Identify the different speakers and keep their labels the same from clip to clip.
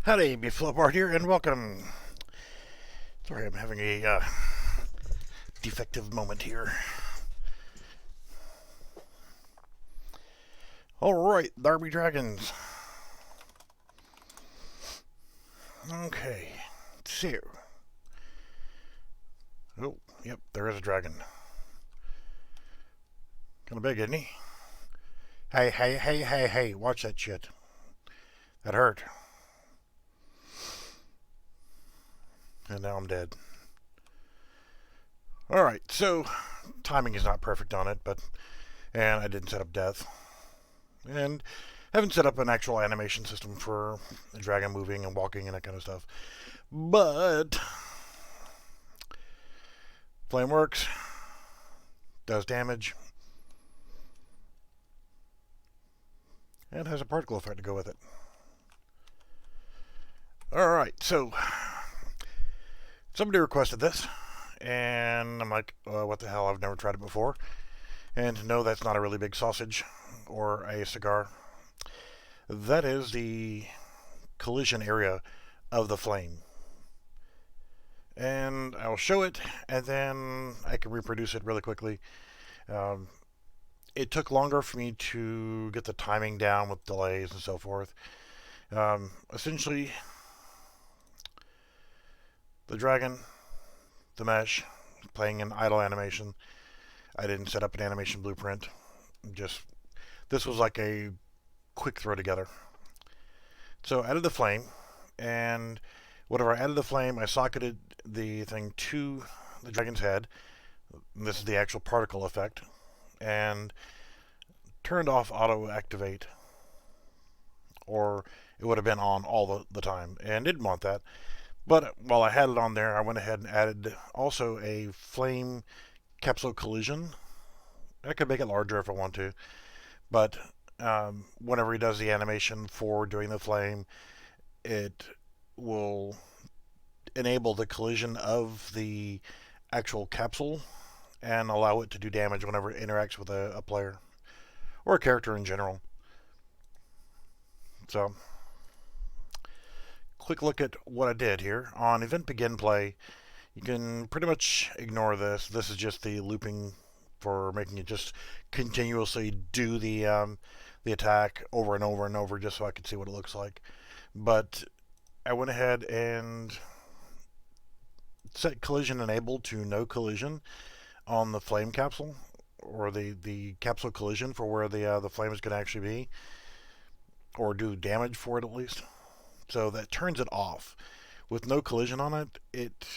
Speaker 1: Howdy, Flopart here, and welcome. Sorry, I'm having a defective moment here. Alright, Darby Dragons. Okay, so. Oh, yep, there is a dragon. Kinda big, isn't he? Hey, watch that shit. That hurt. And now I'm dead. Alright, so timing is not perfect on it, and I didn't set up death. And haven't set up an actual animation system for the dragon moving and walking and that kind of stuff. But flame works, does damage, and has a particle effect to go with it. Alright, so somebody requested this, and I'm like, what the hell, I've never tried it before. And no, that's not a really big sausage or a cigar. That is the collision area of the flame. And I'll show it, and then I can reproduce it really quickly. It took longer for me to get the timing down with delays and so forth. Essentially, the dragon, the mesh, playing in idle animation. I didn't set up an animation blueprint. This was like a quick throw together. So I added the flame, and whatever I added the flame, I socketed the thing to the dragon's head. This is the actual particle effect, and turned off auto activate, or it would have been on all the time, and didn't want that. But while I had it on there, I went ahead and added also a flame capsule collision. I could make it larger if I want to, but whenever he does the animation for doing the flame, it will enable the collision of the actual capsule and allow it to do damage whenever it interacts with a player or a character in general. So, quick look at what I did here. On event begin play, you can pretty much ignore this. This is just the looping for making it just continuously do the attack over and over and over just so I could see what it looks like. But I went ahead and set collision enabled to no collision on the flame capsule, or the capsule collision for where the flame is going to actually be, or do damage for it at least. So that turns it off. With no collision on it, it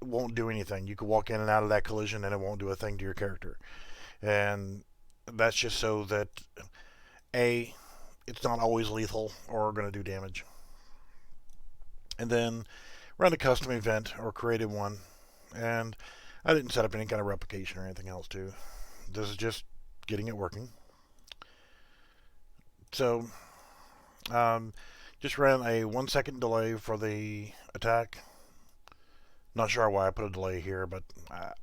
Speaker 1: won't do anything. You can walk in and out of that collision and it won't do a thing to your character. And that's just so that it's not always lethal or going to do damage. And then run a custom event or created one, and I didn't set up any kind of replication or anything else too. This is just getting it working. So just ran a 1 second delay for the attack. Not sure why I put a delay here, but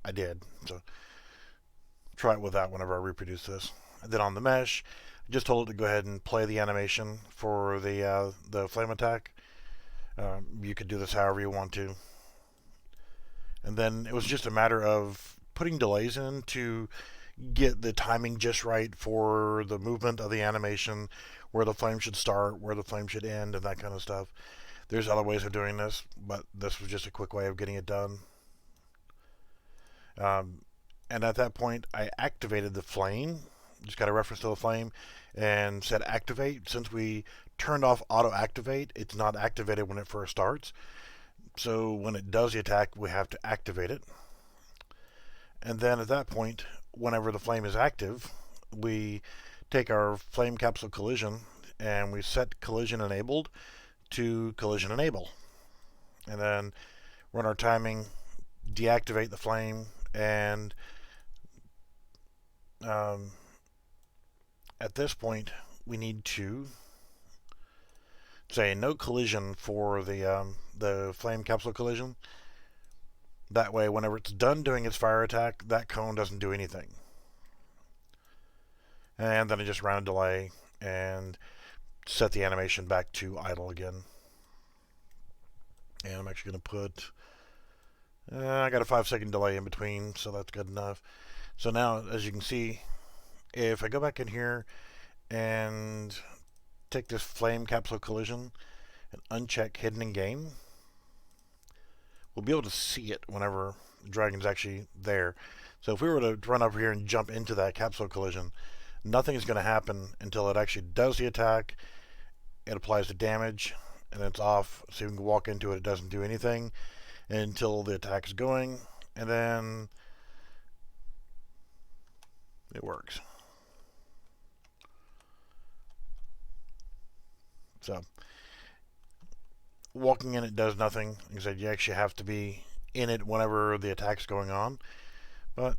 Speaker 1: I did. So try it with that whenever I reproduce this. And then on the mesh, I just told it to go ahead and play the animation for the flame attack. You could do this however you want to. And then it was just a matter of putting delays in to get the timing just right for the movement of the animation, where the flame should start, where the flame should end, and that kind of stuff. There's other ways of doing this, but this was just a quick way of getting it done. And at that point, I activated the flame, just got a reference to the flame, and said activate. Since we turned off auto activate, it's not activated when it first starts. So when it does the attack, we have to activate it. And then at that point, whenever the flame is active, we take our flame capsule collision and we set collision enabled to collision enable. And then run our timing, deactivate the flame, and at this point, we need to say no collision for the flame capsule collision. That way, whenever it's done doing its fire attack, that cone doesn't do anything. And then I just ran a delay and set the animation back to idle again. And I'm actually going to put, I got a 5-second delay in between, so that's good enough. So now, as you can see, if I go back in here and take this flame capsule collision and uncheck hidden in game, we'll be able to see it whenever the dragon's actually there. So if we were to run up here and jump into that capsule collision, nothing is going to happen until it actually does the attack, it applies the damage, and then it's off. So you can walk into it, it doesn't do anything until the attack is going, and then it works. So walking in it does nothing. Like I said, you actually have to be in it whenever the attack's going on. But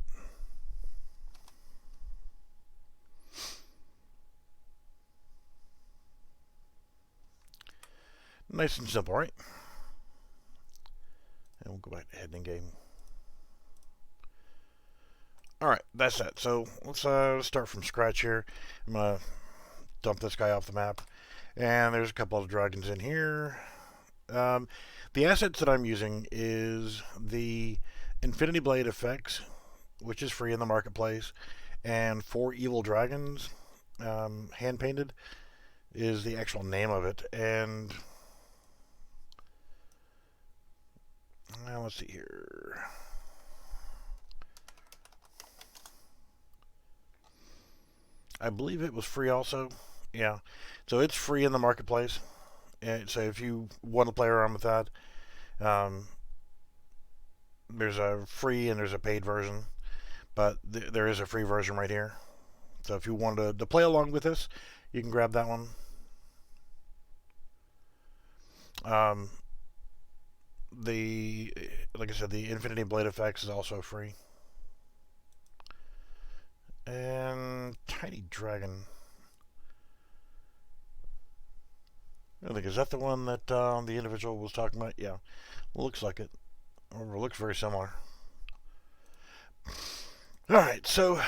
Speaker 1: nice and simple, right? And we'll go back to hidden in game. Alright, that's that. So let's start from scratch here. I'm going to dump this guy off the map. And there's a couple of dragons in here. The assets that I'm using is the Infinity Blade effects, which is free in the marketplace, and 4 Evil Dragons, hand painted, is the actual name of it. And now let's see here. I believe it was free also. Yeah, so it's free in the marketplace. And so if you want to play around with that, there's a free and there's a paid version, but there is a free version right here. So if you wanted to play along with this, you can grab that one. Like I said, the Infinity Blade effects is also free. And Tiny Dragon. I think, is that the one that the individual was talking about? Yeah, looks like it. Or looks very similar. Alright, so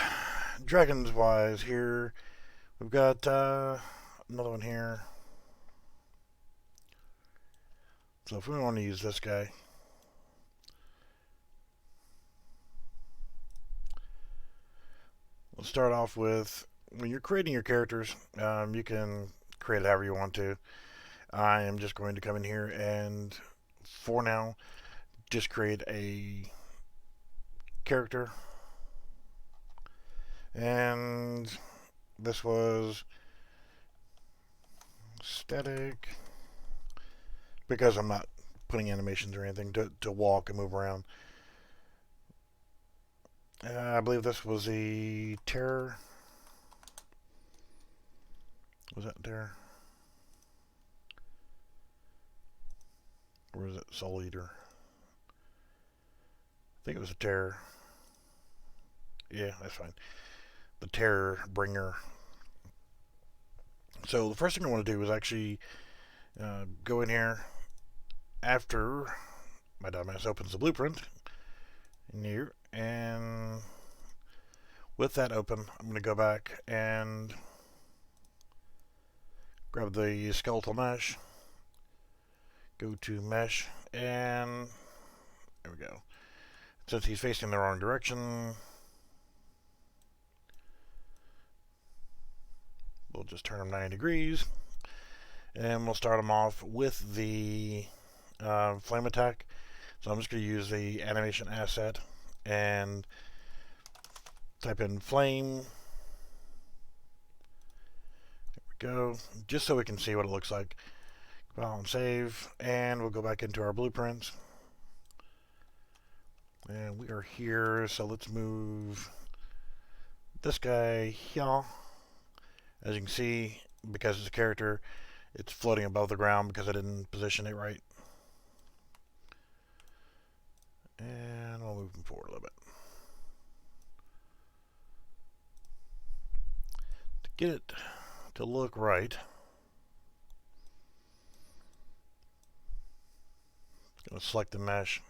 Speaker 1: dragons wise here, we've got another one here. So if we want to use this guy, let's start off with, when you're creating your characters, you can create it however you want to. I am just going to come in here and, for now, just create a character. And this was static, because I'm not putting animations or anything to walk and move around. I believe this was the Terror. Was that Terror? Or is it Soul Eater? I think it was a Terror. Yeah, that's fine. The Terror Bringer. So the first thing I want to do is actually go in here after my dumbass opens the blueprint in here, and with that open, I'm going to go back and grab the skeletal mesh, go to mesh, and there we go. Since he's facing the wrong direction, we'll just turn him 90 degrees, and we'll start him off with the flame attack. So I'm just going to use the animation asset and type in flame. There we go, just so we can see what it looks like. File and save, and we'll go back into our blueprints. And we are here, so let's move this guy here. As you can see, because it's a character, it's floating above the ground because I didn't position it right. And we'll move him forward a little bit. To get it to look right, I'm going to select the mesh.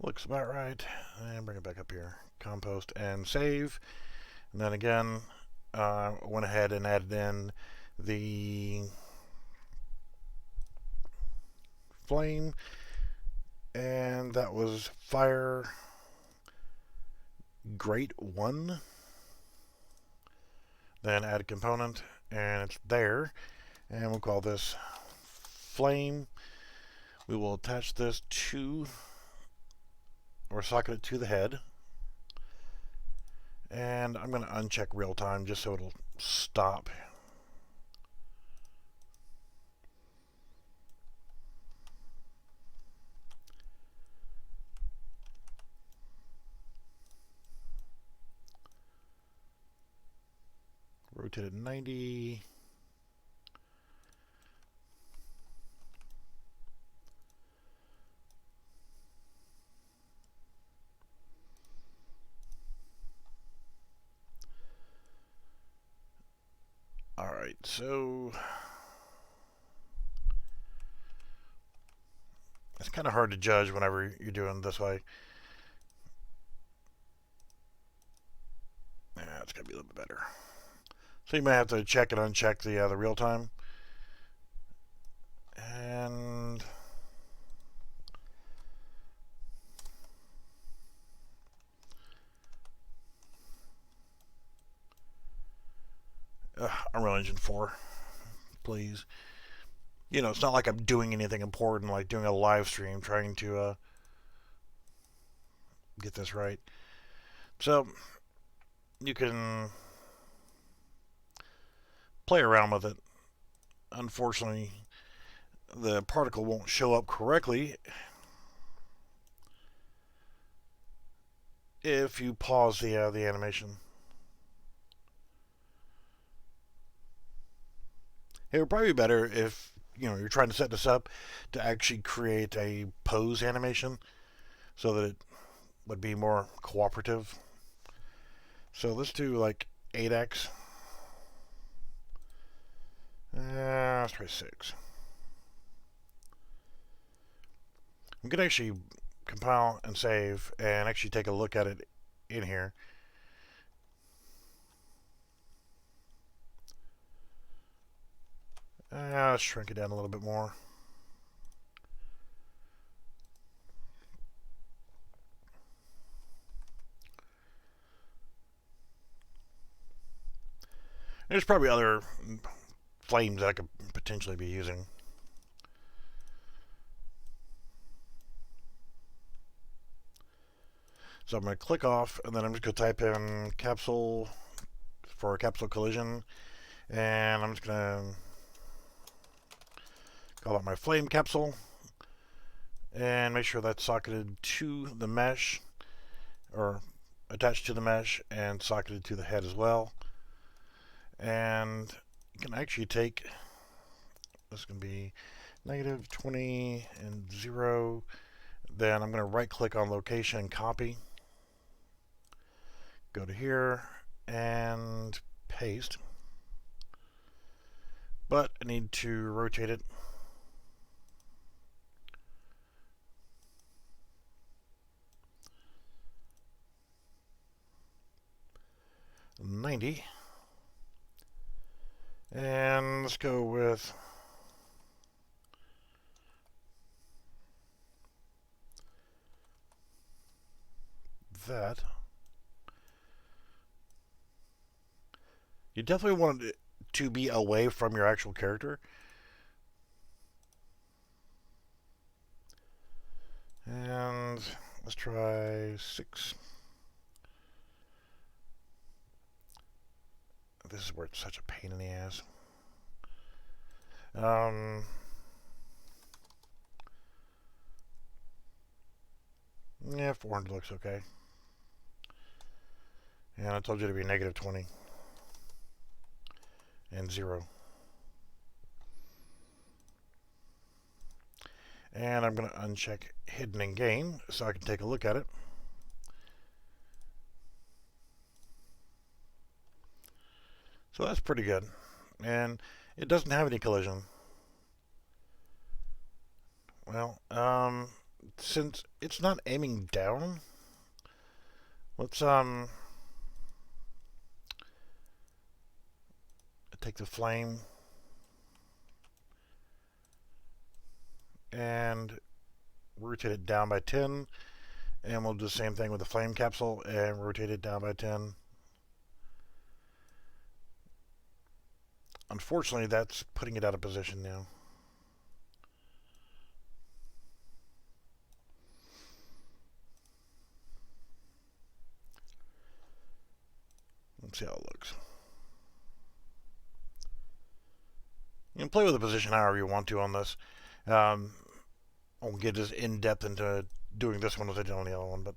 Speaker 1: Looks about right. And bring it back up here. Compost and save. And then again, went ahead and added in the flame, and that was fire grate 1. Then add a component, and it's there. And we'll call this flame. We will attach this to, or socket it to the head. And I'm going to uncheck real time just so it'll stop. Rotate it 90. Alright, so it's kind of hard to judge whenever you're doing it this way. Yeah, it's got to be a little bit better. So you might have to check and uncheck the real time. And Unreal Engine 4, please. You know, it's not like I'm doing anything important, like doing a live stream, trying to get this right. So you can play around with it. Unfortunately, the particle won't show up correctly if you pause the animation. It would probably be better if you're trying to set this up to actually create a pose animation so that it would be more cooperative. So let's do like 8x. Let's try 6. I'm going to actually compile and save and actually take a look at it in here. Let's shrink it down a little bit more. There's probably other flames that I could potentially be using. So I'm going to click off, and then I'm just going to type in capsule for a capsule collision, and I'm just going to call that my flame capsule, and make sure that's socketed to the mesh, or attached to the mesh, and socketed to the head as well. And you can actually take, this is going to be -20 and 0. Then I'm going to right click on location and copy. Go to here and paste. But I need to rotate it. -90. And let's go with that. You definitely want it to be away from your actual character. And let's try 6. This is where it's such a pain in the ass. Yeah, 400 looks okay. And I told you to be -20 and 0. And I'm going to uncheck hidden in game so I can take a look at it. So that's pretty good. And it doesn't have any collision. Well, since it's not aiming down, let's take the flame and rotate it down by 10, and we'll do the same thing with the flame capsule and rotate it down by 10. Unfortunately, that's putting it out of position now. Let's see how it looks. You can play with the position however you want to on this. I won't get as in-depth into doing this one as I did on the other one, but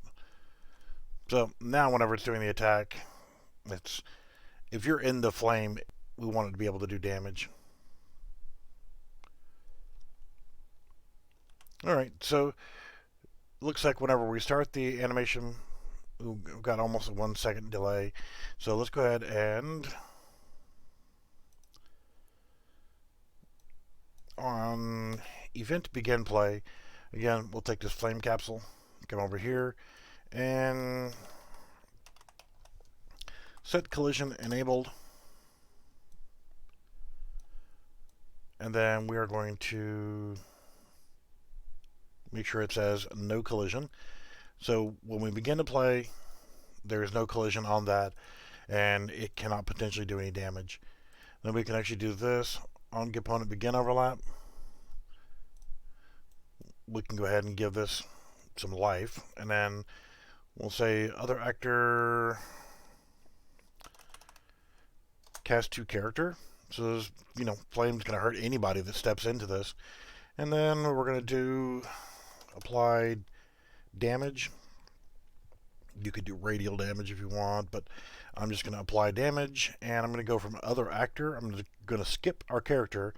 Speaker 1: so now whenever it's doing the attack, it's if you're in the flame, we want it to be able to do damage. Alright, so looks like whenever we start the animation, we've got almost a 1 second delay. So let's go ahead and on event begin play, again, we'll take this flame capsule, come over here, and set collision enabled. And then we are going to make sure it says no collision. So when we begin to play, there is no collision on that, and it cannot potentially do any damage. Then we can actually do this on component begin overlap. We can go ahead and give this some life, and then we'll say other actor cast 2 character. So this, flame's going to hurt anybody that steps into this. And then we're going to do apply damage. You could do radial damage if you want, but I'm just going to apply damage, and I'm going to go from other actor. I'm going to skip our character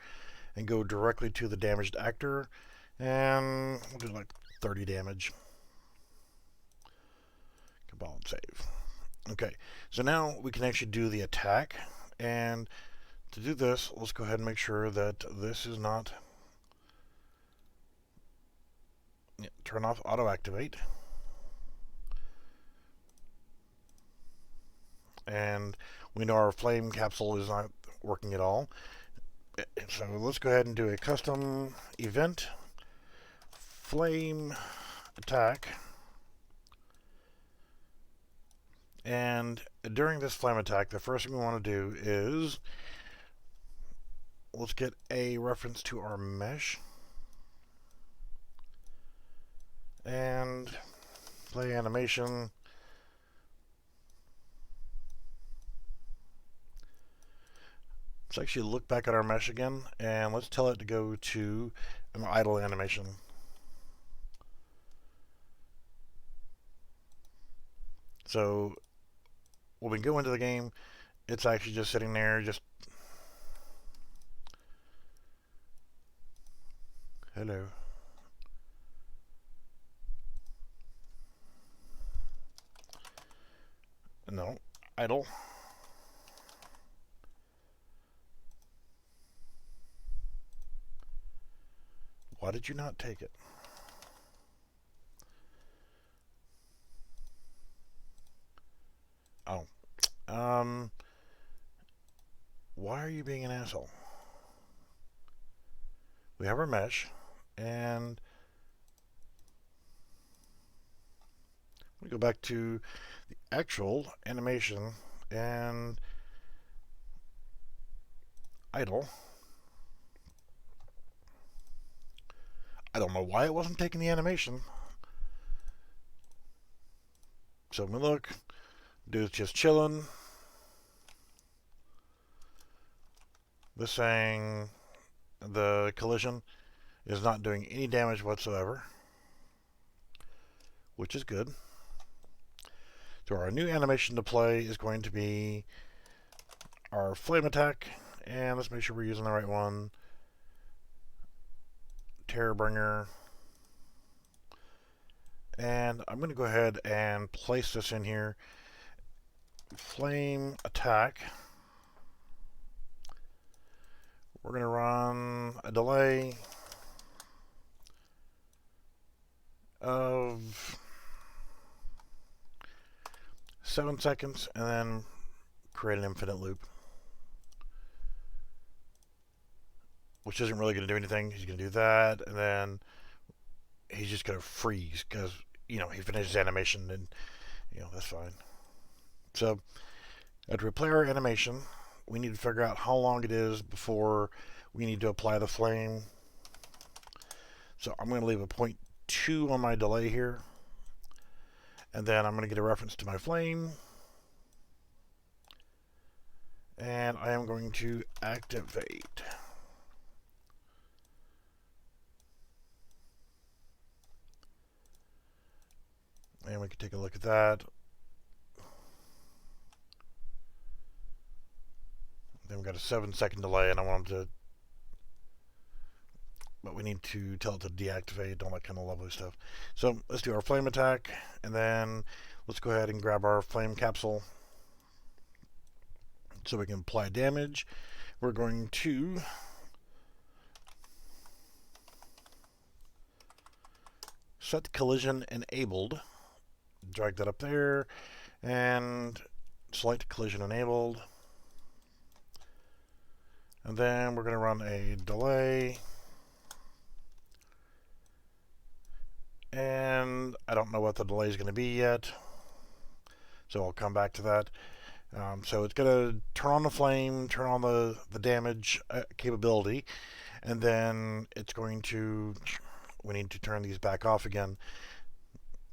Speaker 1: and go directly to the damaged actor, and we'll do like 30 damage. Cabal and save. Okay, so now we can actually do the attack, and to do this, let's go ahead and make sure that this is not... turn off auto activate. And we know our flame capsule is not working at all. So let's go ahead and do a custom event flame attack. And during this flame attack, the first thing we want to do is let's get a reference to our mesh and play animation. Let's actually look back at our mesh again, and let's tell it to go to an idle animation. So when we go into the game, it's actually just sitting there, just hello. No, idle. Why did you not take it? Oh. Why are you being an asshole? We have our mesh, and we go back to the actual animation and idle. I don't know why it wasn't taking the animation. So when we look, dude's just chilling. This thing, the collision, is not doing any damage whatsoever, which is good. So our new animation to play is going to be our flame attack, and let's make sure we're using the right one. Terrorbringer. And I'm going to go ahead and place this in here. Flame attack. We're going to run a delay of 7 seconds and then create an infinite loop. which isn't really going to do anything. He's going to do that, and then he's just going to freeze because, he finishes animation, and, that's fine. So, after we play our animation, we need to figure out how long it is before we need to apply the flame. So I'm going to leave a 0.2 on my delay here. And then I'm going to get a reference to my flame. And I am going to activate. And we can take a look at that. Then we've got a 7-second delay, and I want them to, but we need to tell it to deactivate, all that kind of lovely stuff. So let's do our flame attack, and then let's go ahead and grab our flame capsule so we can apply damage. We're going to set collision enabled. Drag that up there, and select collision enabled. And then we're going to run a delay. And I don't know what the delay is going to be yet, so I'll come back to that. So it's going to turn on the flame, turn on the damage capability, and then it's going to, we need to turn these back off again.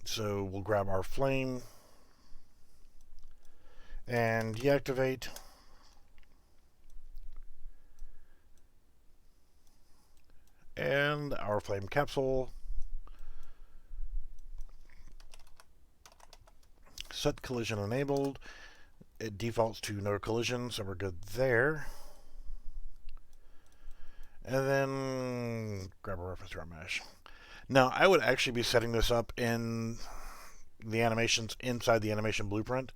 Speaker 1: So we'll grab our flame and deactivate. And our flame capsule. Set collision enabled. It defaults to no collision, so we're good there. And then grab a reference to our mesh. Now, I would actually be setting this up in the animations inside the animation blueprint,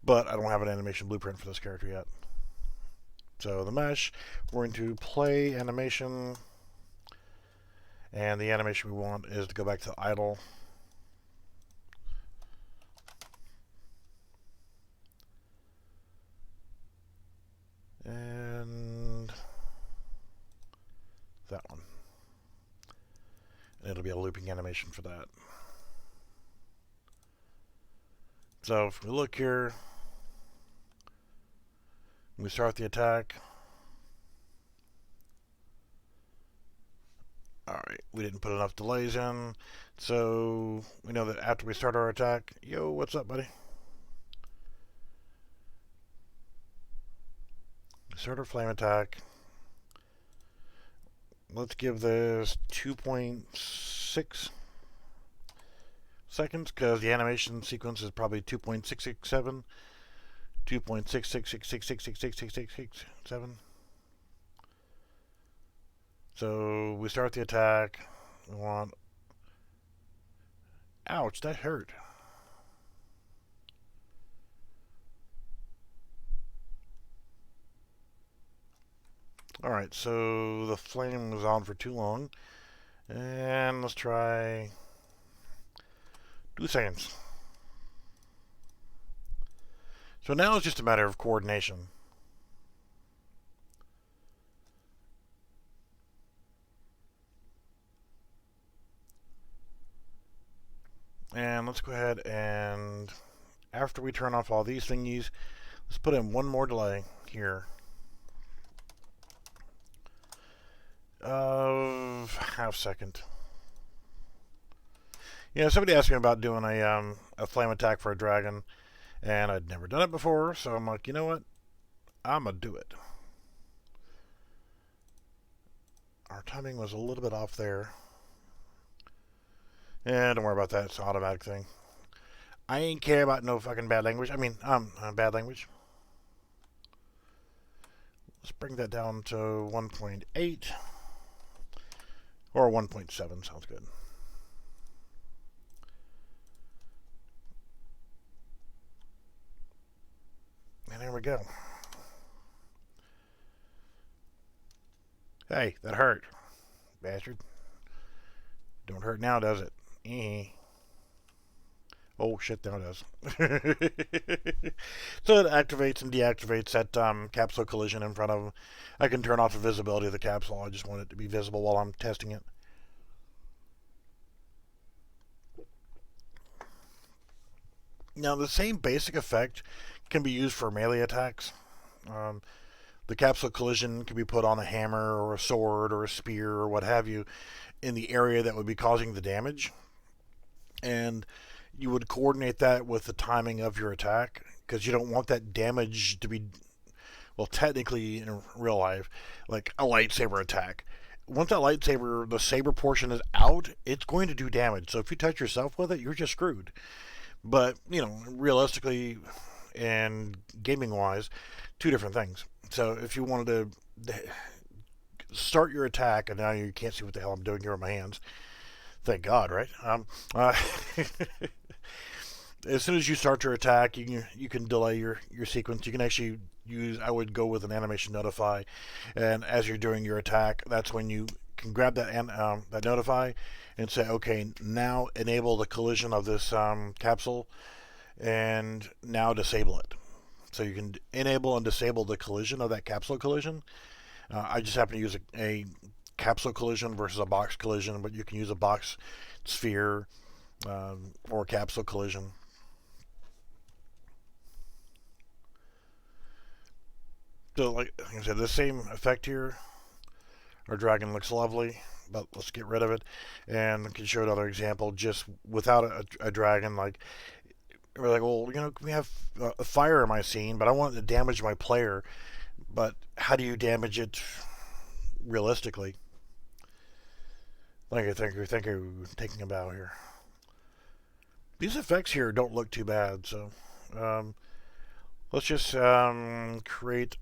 Speaker 1: but I don't have an animation blueprint for this character yet. So the mesh, we're going to play animation, and the animation we want is to go back to idle. And that one. And it'll be a looping animation for that. So if we look here, we start the attack. Alright, we didn't put enough delays in, so we know that after we start our attack, yo, what's up, buddy? Start our flame attack. Let's give this 2.6 seconds, because the animation sequence is probably 2.667, 2.66666666667. So we start the attack. We want... Ouch, that hurt. Alright, so the flame was on for too long. And let's try 2 seconds. So now it's just a matter of coordination. And let's go ahead and, after we turn off all these thingies, let's put in one more delay here of half second. Somebody asked me about doing a flame attack for a dragon, and I'd never done it before, so I'm like, you know what? I'm going to do it. Our timing was a little bit off there. Yeah, don't worry about that. It's an automatic thing. I ain't care about no fucking bad language. I mean, bad language. Let's bring that down to 1.8. Or 1.7 sounds good. And there we go. Hey, that hurt. Bastard. Don't hurt now, does it? Oh shit, now it does. So it activates and deactivates that capsule collision in front of them. I can turn off the visibility of the capsule. I just want it to be visible while I'm testing it. Now the same basic effect can be used for melee attacks. Um, the capsule collision can be put on a hammer or a sword or a spear or what have you in the area that would be causing the damage. And you would coordinate that with the timing of your attack because you don't want that damage to be, well, technically in real life, like a lightsaber attack. Once that lightsaber, the saber portion is out, it's going to do damage. So if you touch yourself with it, you're just screwed. But, realistically and gaming wise, two different things. So if you wanted to start your attack, and now you can't see what the hell I'm doing here with my hands. Thank God, right? As soon as you start your attack, you can delay your sequence. You can actually use. I would go with an animation notify, and as you're doing your attack, that's when you can grab that notify and say, okay, now enable the collision of this capsule, and now disable it. So you can enable and disable the collision of that capsule collision. I just happen to use a capsule collision versus a box collision, but you can use a box sphere or capsule collision. So, like I said, the same effect here. Our dragon looks lovely, but let's get rid of it. And I can show another example just without a dragon. Like, we're like, well, we have a fire in my scene, but I want it to damage my player. But how do you damage it realistically? Like I think you're thinking about here. These effects here don't look too bad, so let's just create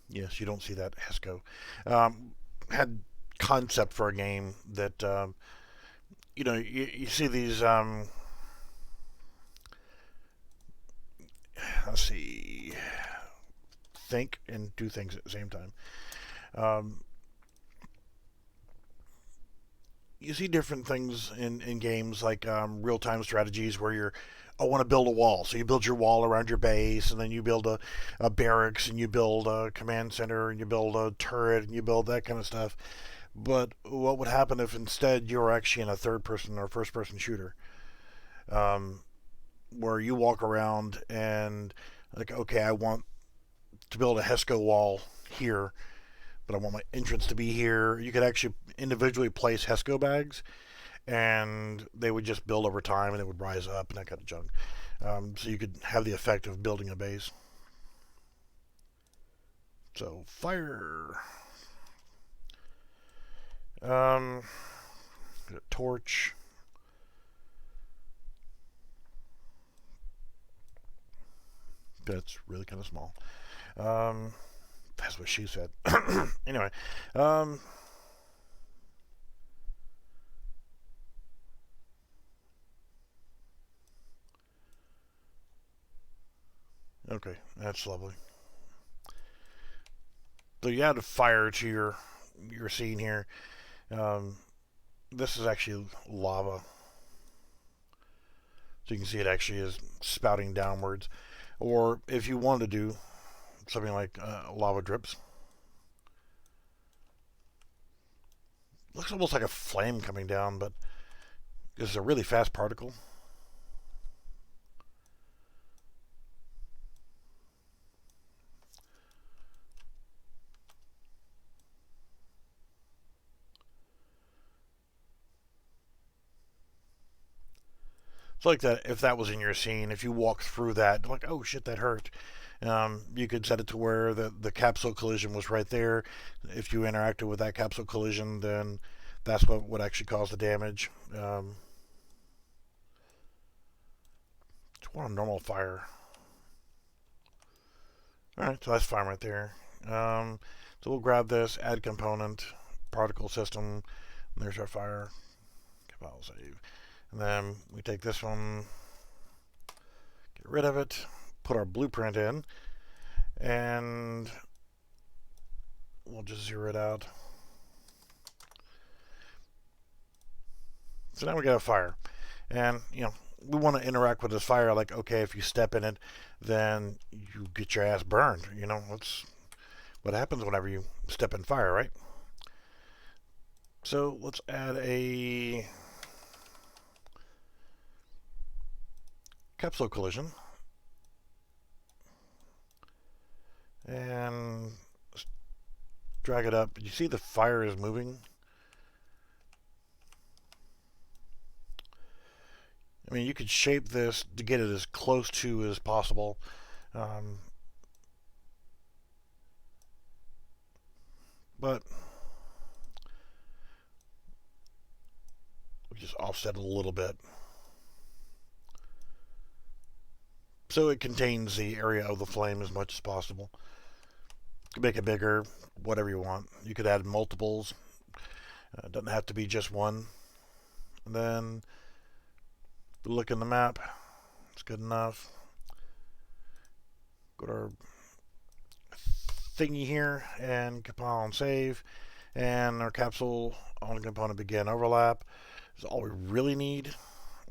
Speaker 1: yes, you don't see that Hesco. Had concept for a game that you see these let's see, think and do things at the same time. Um, you see different things in games like real-time strategies where I want to build a wall. So you build your wall around your base, and then you build a barracks, and you build a command center, and you build a turret, and you build that kind of stuff. But what would happen if instead you were actually in a third-person or first-person shooter, um, where you walk around and like, okay, I want to build a Hesco wall here, but I want my entrance to be here. You could actually individually place Hesco bags, and they would just build over time, and it would rise up and that kind of junk. So you could have the effect of building a base. So fire. A torch. That's really kind of small. That's what she said. Anyway, okay, that's lovely. So you add a fire to your scene here. Um, this is actually lava, so you can see it actually is spouting downwards. Or if you wanted to do something like lava drips, looks almost like a flame coming down, but it's a really fast particle. It's like that if that was in your scene, if you walk through that, like, oh shit, that hurt. You could set it to where the capsule collision was right there. If you interacted with that capsule collision, then that's what would actually cause the damage. Just want a normal fire. Alright, so that's fine right there. So we'll grab this, add component, particle system, and there's our fire. File save. And then we take this one, get rid of it, put our blueprint in, and we'll just zero it out. So now we got a fire. And, we want to interact with this fire like, okay, if you step in it, then you get your ass burned. That's what happens whenever you step in fire, right? So let's add a capsule collision. And drag it up. You see the fire is moving? I mean, you could shape this to get it as close to as possible. But we just offset it a little bit. So it contains the area of the flame as much as possible. You can make it bigger, whatever you want. You could add multiples. It doesn't have to be just one. And then look in the map. It's good enough. Go to our thingy here and compile and save. And our capsule on component begin overlap is all we really need.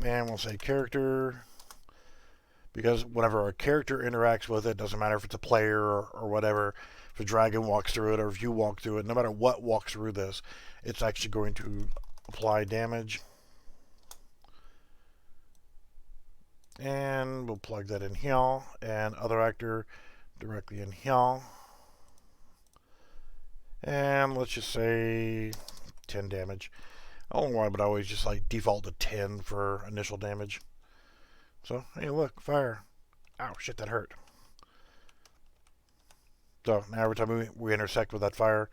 Speaker 1: And we'll say character, because whenever our character interacts with it, doesn't matter if it's a player or whatever, if a dragon walks through it or if you walk through it, no matter what walks through this, it's actually going to apply damage. And we'll plug that in here, and other actor directly in here. And let's just say 10 damage. I don't know why, but I always just like default to 10 for initial damage. So, hey, look, fire. Ow, shit, that hurt. So, now every time we intersect with that fire,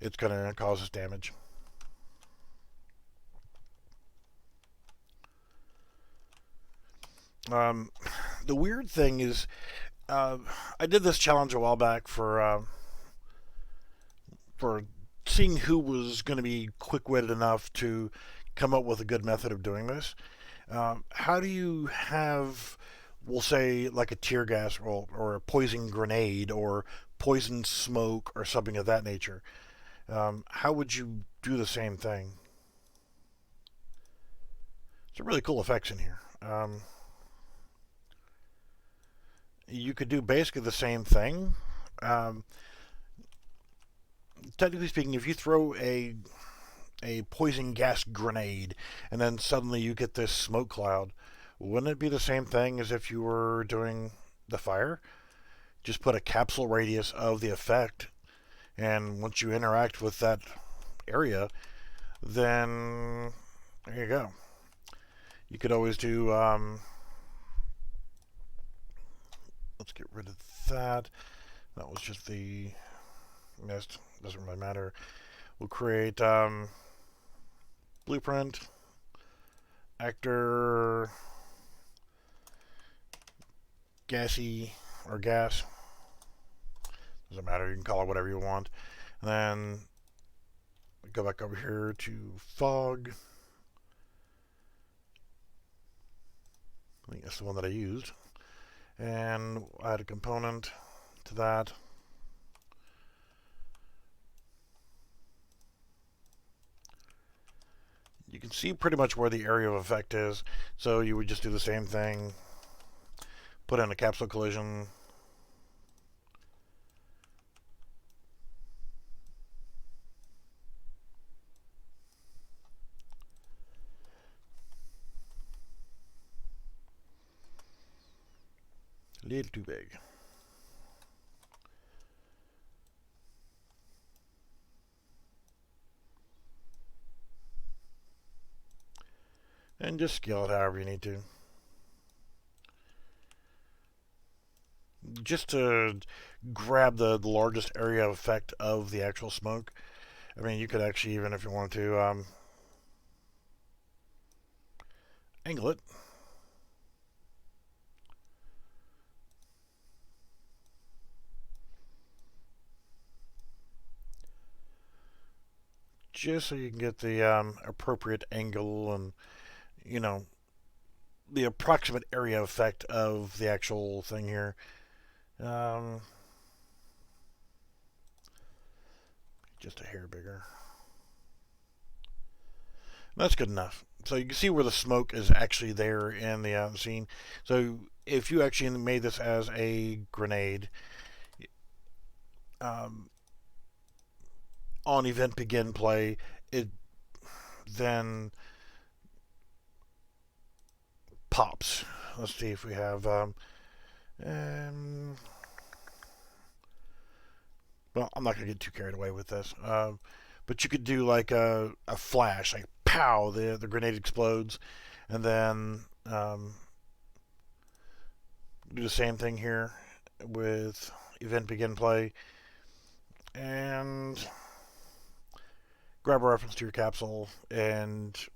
Speaker 1: it's going to cause us damage. The weird thing is, I did this challenge a while back for seeing who was going to be quick-witted enough to come up with a good method of doing this. How do you have, we'll say, like a tear gas or a poison grenade or poison smoke or something of that nature? How would you do the same thing? Some really cool effects in here. You could do basically the same thing. Technically speaking, if you throw a poison gas grenade and then suddenly you get this smoke cloud, wouldn't it be the same thing as if you were doing the fire? Just put a capsule radius of the effect, and once you interact with that area, then there you go. You could always do, let's get rid of that. That was just the mist. Doesn't really matter. We'll create blueprint, actor, gassy, or gas. Doesn't matter. You can call it whatever you want. And then go back over here to fog. I think that's the one that I used. And add a component to that. You can see pretty much where the area of effect is. So you would just do the same thing. Put in a capsule collision. A little too big. And just scale it however you need to. Just to grab the largest area of effect of the actual smoke. I mean, you could actually, even if you wanted to, angle it. Just so you can get the appropriate angle and, the approximate area effect of the actual thing here. Just a hair bigger. That's good enough. So you can see where the smoke is actually there in the scene. So if you actually made this as a grenade, um, on event begin play, it then pops. Let's see if we have. Well, I'm not gonna get too carried away with this. But you could do like a flash, like pow, the grenade explodes, and then do the same thing here with event begin play, and grab a reference to your capsule and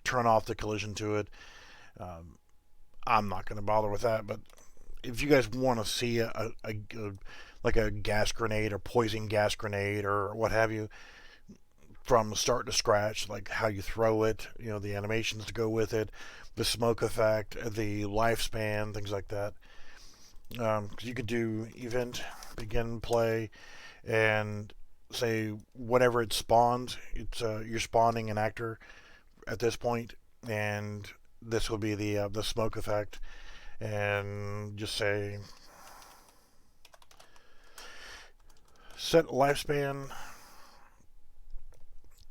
Speaker 1: turn off the collision to it. Um, I'm not going to bother with that, but if you guys want to see like a gas grenade or poison gas grenade or what have you from start to scratch, like how you throw it, the animations to go with it, the smoke effect, the lifespan, things like that. You could do event begin play and say whenever it spawns, it's you're spawning an actor at this point, and this will be the smoke effect, and just say set lifespan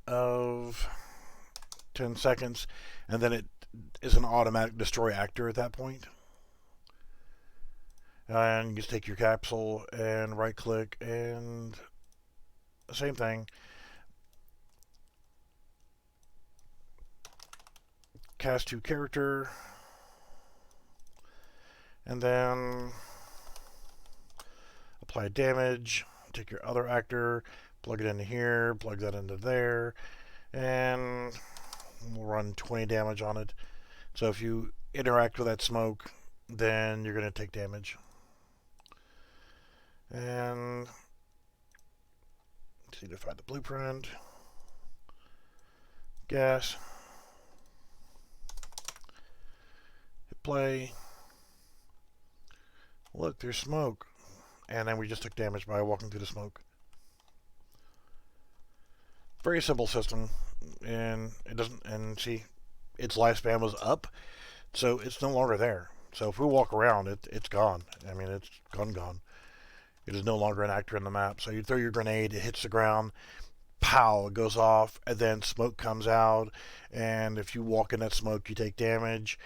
Speaker 1: of 10 seconds, and then it is an automatic destroy actor at that point. And you just take your capsule and right click and the same thing. Cast to character, and then apply damage. Take your other actor, plug it into here, plug that into there, and we'll run 20 damage on it. So if you interact with that smoke, then you're going to take damage. And let's see to find the blueprint. Gas. Hit play. Look, there's smoke. And then we just took damage by walking through the smoke. Very simple system. And it doesn't, and see, its lifespan was up, so it's no longer there. So if we walk around, it's gone. I mean, it's gone. It is no longer an actor in the map. So you throw your grenade, it hits the ground, pow, it goes off, and then smoke comes out. And if you walk in that smoke, you take damage.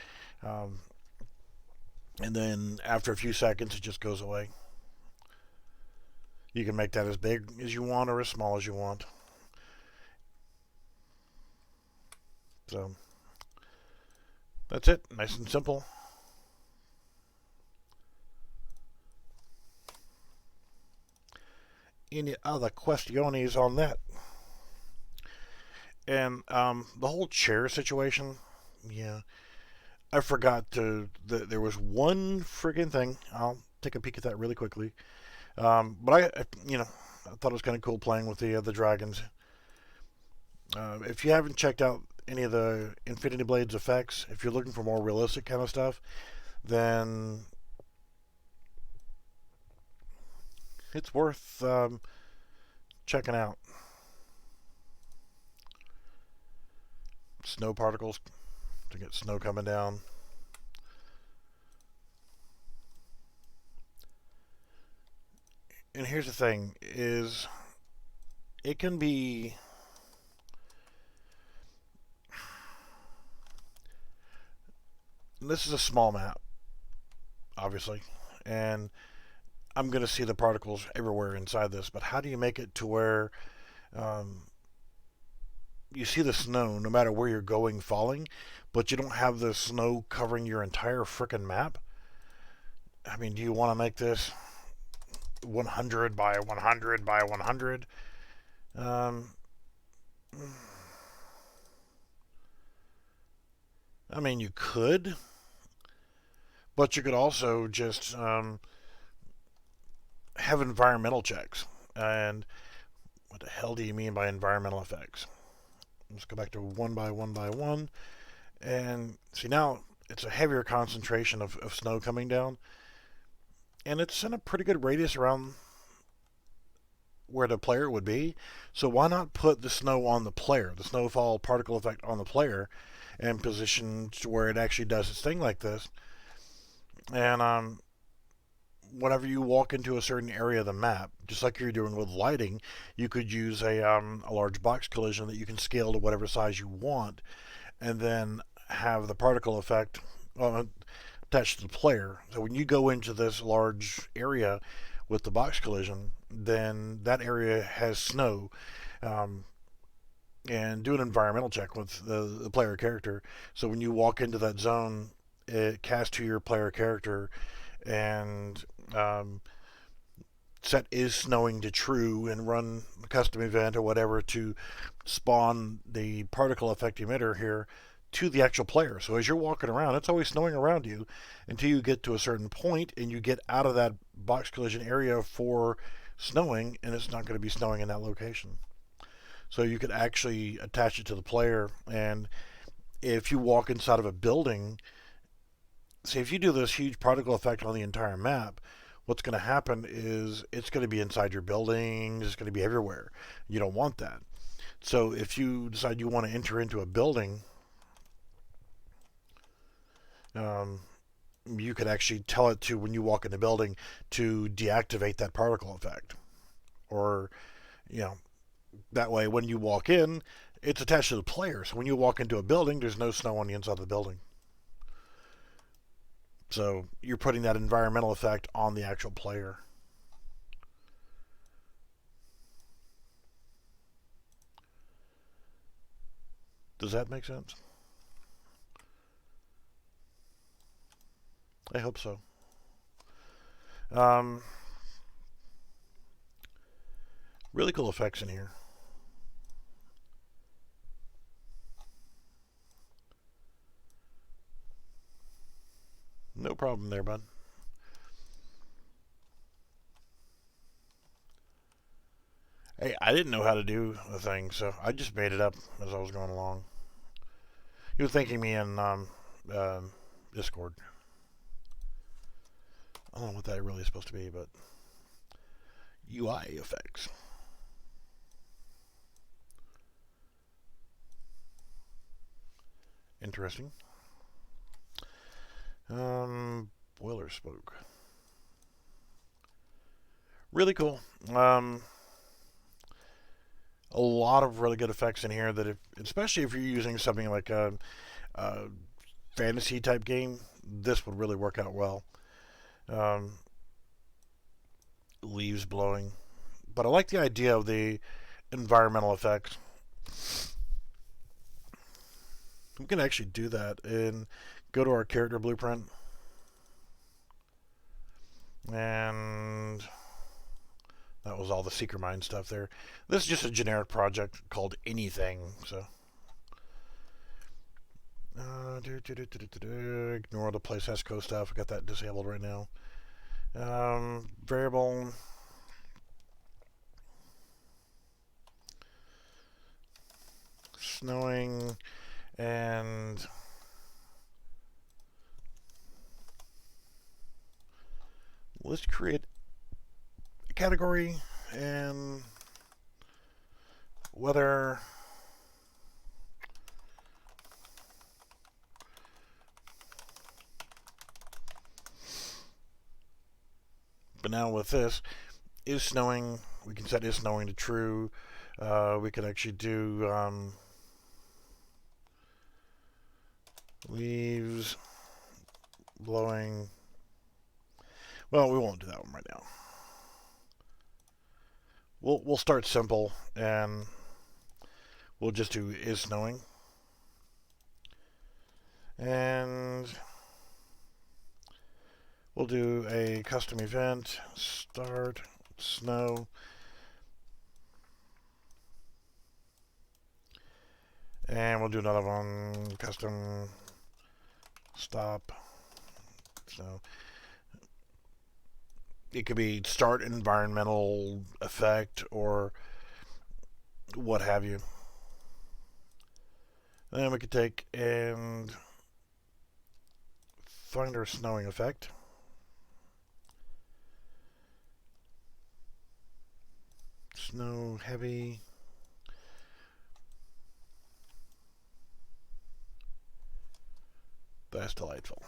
Speaker 1: And then after a few seconds, it just goes away. You can make that as big as you want or as small as you want. So that's it. Nice and simple. Any other questions on that? And the whole chair situation, yeah, I forgot there was one friggin' thing. I'll take a peek at that really quickly. But I thought it was kind of cool playing with the dragons. If you haven't checked out any of the Infinity Blades effects, if you're looking for more realistic kind of stuff, then it's worth checking out. Snow particles to get snow coming down. And here's the thing, is it can be this is a small map, obviously, and I'm going to see the particles everywhere inside this, but how do you make it to where you see the snow no matter where you're going falling, but you don't have the snow covering your entire frickin' map? I mean, do you want to make this 100 by 100 by 100? I mean, you could, but you could also just have environmental checks. And what the hell do you mean by environmental effects? Let's go back to 1 by 1 by 1. And see, now it's a heavier concentration of snow coming down. And it's in a pretty good radius around where the player would be. So why not put the snow on the player, the snowfall particle effect on the player, and positioned to where it actually does its thing like this. And whenever you walk into a certain area of the map, just like you're doing with lighting, you could use a large box collision that you can scale to whatever size you want, and then have the particle effect attached to the player. So when you go into this large area with the box collision, then that area has snow. And do an environmental check with the player character. So when you walk into that zone, it casts to your player character and set is snowing to true and run a custom event or whatever to spawn the particle effect emitter here to the actual player. So as you're walking around, it's always snowing around you until you get to a certain point and you get out of that box collision area for snowing, and it's not going to be snowing in that location. So you could actually attach it to the player, and if you walk inside of a building, say if you do this huge particle effect on the entire map, what's going to happen is it's going to be inside your buildings, it's going to be everywhere. You don't want that. So if you decide you want to enter into a building, you could actually tell it to, when you walk in the building, to deactivate that particle effect. Or, you know, that way when you walk in, it's attached to the player. So when you walk into a building, there's no snow on the inside of the building. So you're putting that environmental effect on the actual player. Does that make sense? I hope so. Really cool effects in here. No problem there, bud. Hey, I didn't know how to do the thing, so I just made it up as I was going along. You were thanking me in Discord. I don't know what that really is supposed to be, but UI effects. Interesting. Boiler smoke. Really cool. A lot of really good effects in here that, especially if you're using something like a fantasy type game, this would really work out well. Leaves blowing. But I like the idea of the environmental effects. We can actually do that and go to our character blueprint. And that was all the Seeker Mind stuff there. This is just a generic project called anything. So ignore the place ESCO stuff. I got that disabled right now. Variable. Snowing. And let's create a category and weather. But now with this, is snowing, we can set is snowing to true. We can actually do leaves blowing. Well, we won't do that one right now. We'll start simple and we'll just do is snowing. And we'll do a custom event, start snow. And we'll do another one, custom stop snow. It could be start environmental effect or what have you. Then we could take and find our snowing effect. Snow heavy. That's delightful.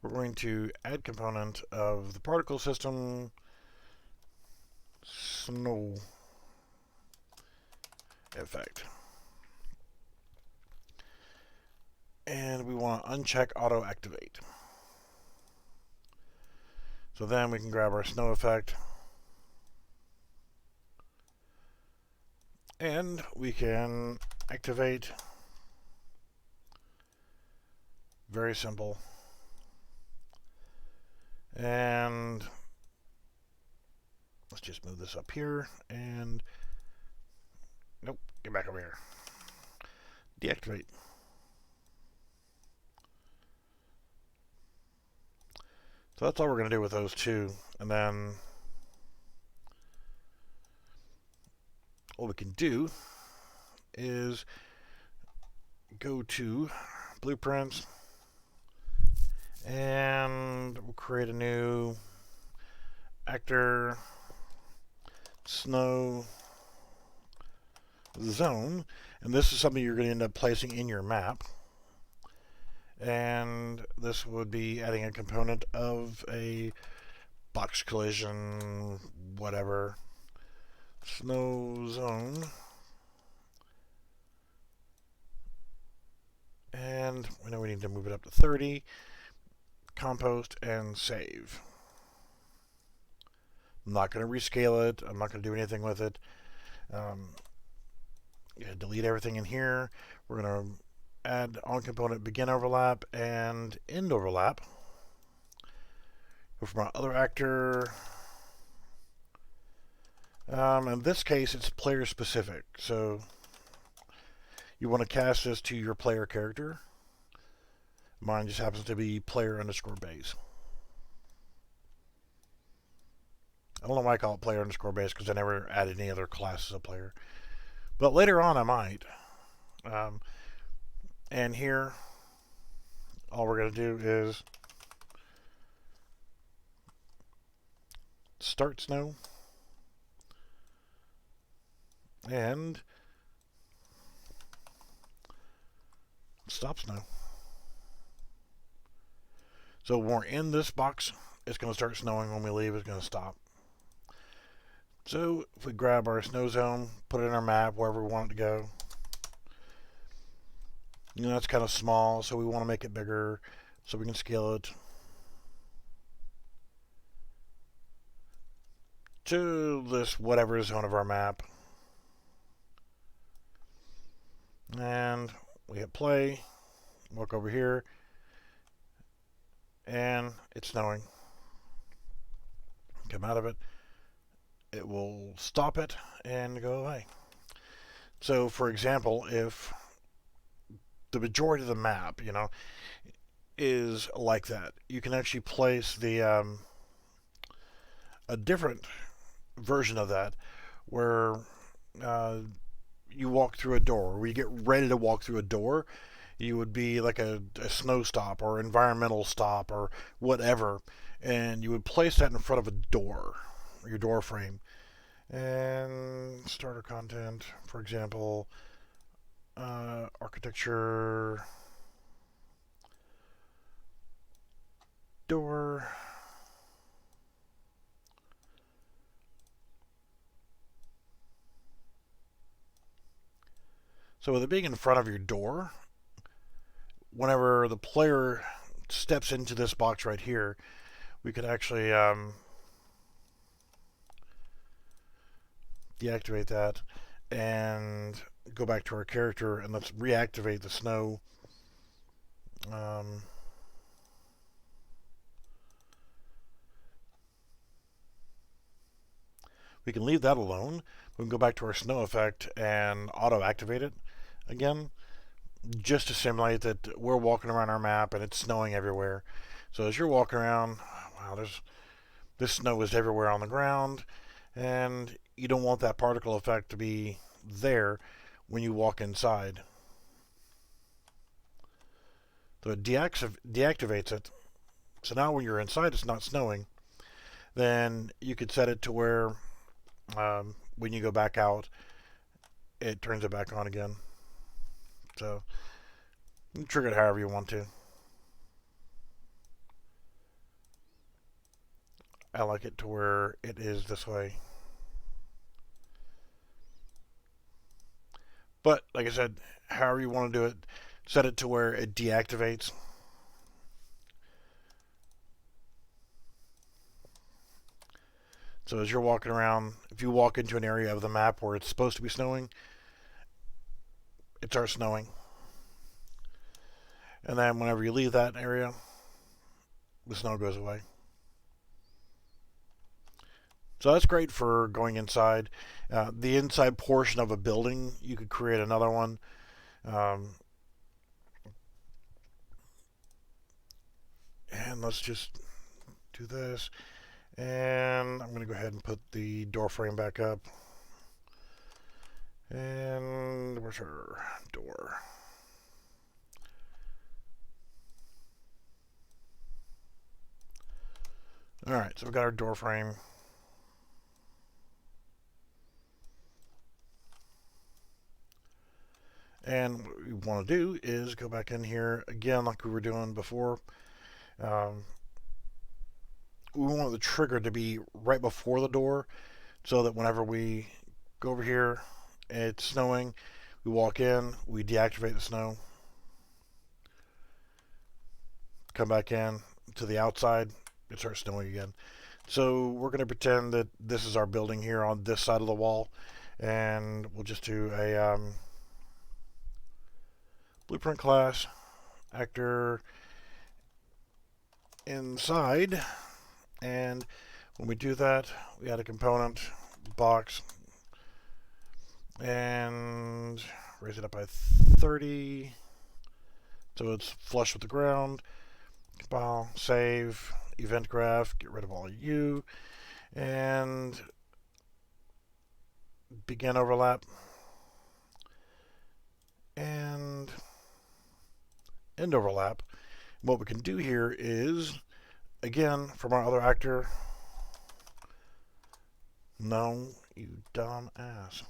Speaker 1: We're going to add component of the particle system, snow effect. And we want to uncheck auto activate. So then we can grab our snow effect and we can activate. Very simple. And let's just move this up here and nope, get back over here. Deactivate. So that's all we're going to do with those two. And then what we can do is go to blueprints and we'll create a new actor snow zone. And this is something you're going to end up placing in your map. And this would be adding a component of a box collision, whatever, snow zone. And we know we need to move it up to 30, compost, and save. I'm not going to rescale it. I'm not going to do anything with it. Delete everything in here. We're going to add on component begin overlap and end overlap. Go from our other actor. In this case, it's player specific. So you want to cast this to your player character. Mine just happens to be player_base. I don't know why I call it player_base because I never added any other classes of player. But later on I might. And here, all we're going to do is start snow and stop snow. So when we're in this box, it's going to start snowing. When we leave, it's going to stop. So if we grab our snow zone, put it in our map, wherever we want it to go. You know, it's kind of small, so we want to make it bigger so we can scale it to this whatever zone of our map. And we hit play, look over here, and it's snowing. Come out of it, it will stop it and go away. So for example, if the majority of the map, you know, is like that, you can actually place the a different version of that where you walk through a door, where you get ready to walk through a door. You would be like a snow stop or environmental stop or whatever, and you would place that in front of a door, your door frame. And starter content, for example, architecture, door, so with it being in front of your door, whenever the player steps into this box right here, we could actually deactivate that and go back to our character, and let's reactivate the snow. We can leave that alone. We can go back to our snow effect and auto activate it again, just to simulate that we're walking around our map and it's snowing everywhere. So as you're walking around, wow, this snow is everywhere on the ground, and you don't want that particle effect to be there when you walk inside. So it deactivates it. So now when you're inside, it's not snowing. Then you could set it to where when you go back out, it turns it back on again. So Trigger it however you want to. I like it to where it is this way. But, like I said, however you want to do it, set it to where it deactivates. So as you're walking around, if you walk into an area of the map where it's supposed to be snowing, it starts snowing. And then whenever you leave that area, the snow goes away. So that's great for going inside. The inside portion of a building, you could create another one. And let's just do this. And I'm going to go ahead and put the door frame back up. And where's our door? Alright, so we've got our door frame. And what we want to do is go back in here again like we were doing before. We want the trigger to be right before the door so that whenever we go over here, it's snowing, we walk in, we deactivate the snow, come back in to the outside, it starts snowing again. So we're going to pretend that this is our building here on this side of the wall, and we'll just do a blueprint class actor inside. And when we do that, we add a component box and raise it up by 30 so it's flush with the ground. Compile, save, event graph, get rid of all U, and begin overlap and end overlap. What we can do here is, again, from our other actor, no, you dumb ass.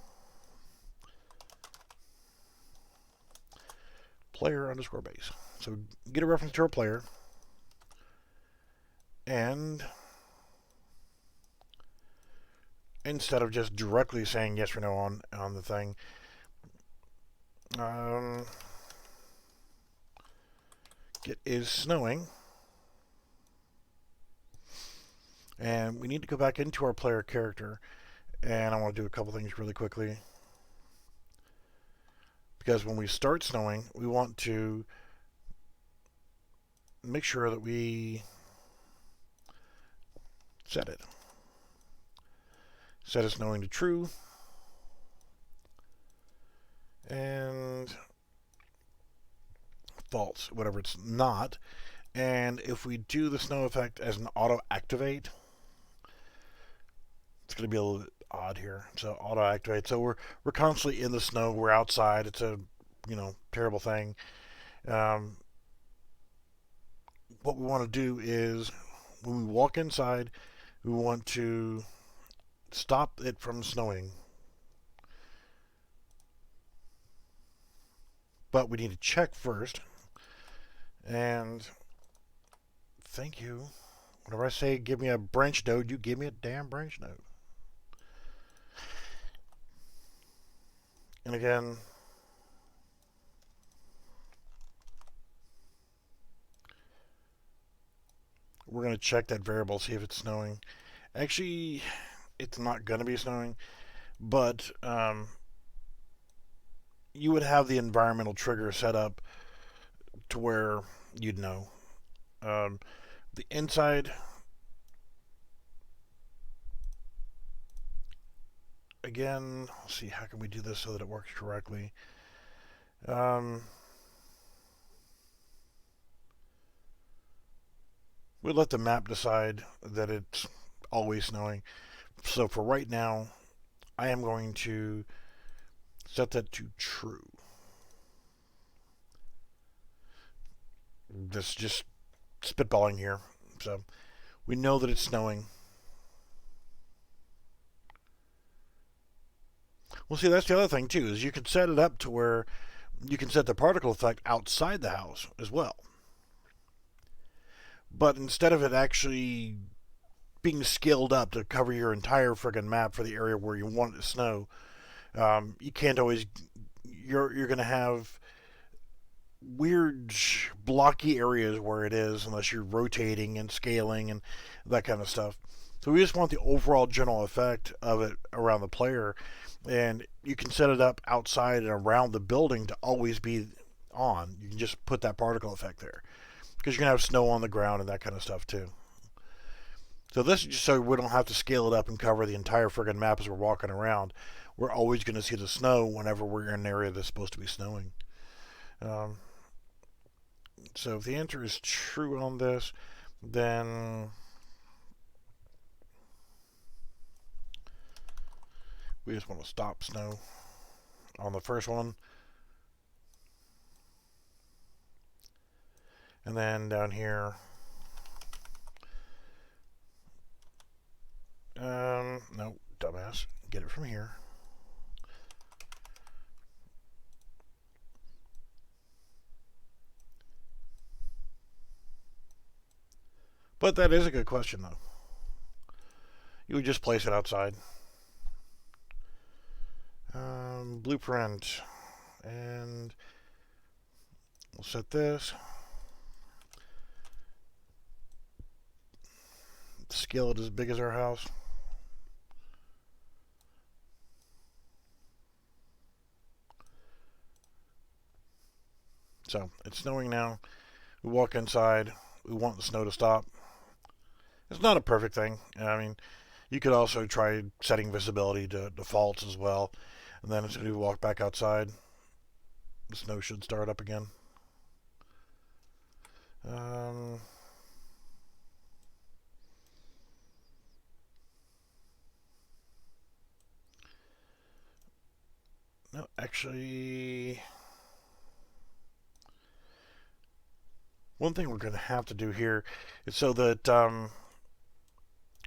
Speaker 1: Player underscore base. So get a reference to our player, and instead of just directly saying yes or no on the thing, it is snowing. And we need to go back into our player character, and I want to do a couple things really quickly. Because when we start snowing, we want to make sure that we set it. Set it snowing to true. And false, whatever it's not. And if we do the snow effect as an auto activate, it's going to be a little bit odd here. So auto activate. So we're constantly in the snow. We're outside. It's a terrible thing. What we want to do is when we walk inside, we want to stop it from snowing. But we need to check first. And thank you. Whenever I say give me a branch node, you give me a damn branch node. And again, we're going to check that variable, see if it's snowing. Actually, it's not going to be snowing, but you would have the environmental trigger set up to where you'd know. The inside, again, let's see, how can we do this so that it works correctly? We let the map decide that it's always snowing. So for right now, I am going to set that to true. This is just spitballing here. So we know that it's snowing. Well, see, that's the other thing too, is you can set it up to where You can set the particle effect outside the house as well. But instead of it actually being scaled up to cover your entire friggin' map for the area where you want it to snow, you can't always. You're going to have weird blocky areas where it is unless you're rotating and scaling and that kind of stuff. So we just want the overall general effect of it around the player, and you can set it up outside and around the building to always be on. You can just put that particle effect there because you're gonna have snow on the ground and that kind of stuff too. So this is just so we don't have to scale it up and cover the entire friggin' map as we're walking around. We're always going to see the snow whenever we're in an area that's supposed to be snowing. So if the answer is true on this, then we just want to stop snow on the first one. And then down here, no, dumbass, get it from here. But that is a good question, though. You would just place it outside. Blueprint. And we'll set this. Scale it as big as our house. So it's snowing now. We walk inside. We want the snow to stop. It's not a perfect thing. I mean, you could also try setting visibility to defaults as well. And then as soon as we walk back outside, the snow should start up again. No, actually, one thing we're going to have to do here is so that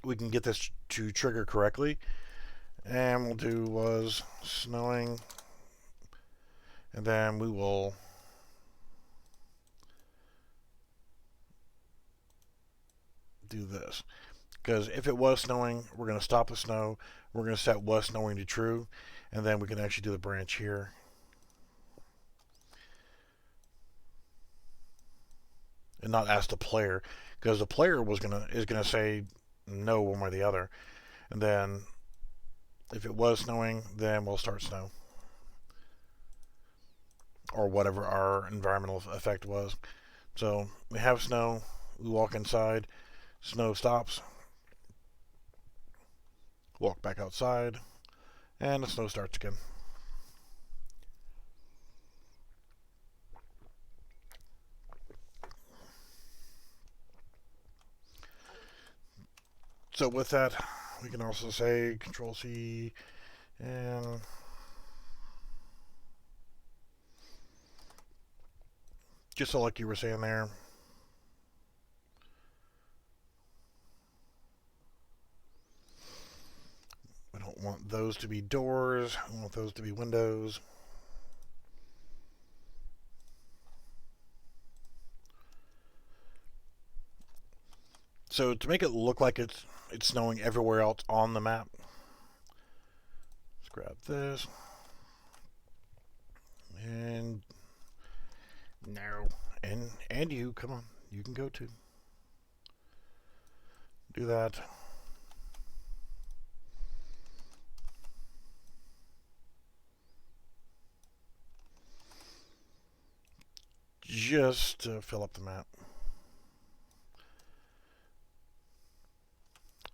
Speaker 1: we can get this to trigger correctly. And we'll do was snowing, and then we will do this. Because if it was snowing, we're going to stop the snow. We're going to set was snowing to true, and then we can actually do the branch here. And not ask the player, because the player is gonna say no one way or the other. And then if it was snowing, then we'll start snow. Or whatever our environmental effect was. So we have snow, we walk inside, snow stops, walk back outside, and the snow starts again. So with that, we can also say Control C and just so like you were saying there, we don't want those to be doors, we want those to be windows. So to make it look like it's snowing everywhere else on the map, let's grab this. And no. And you, come on, you can go too. Do that. Just to fill up the map.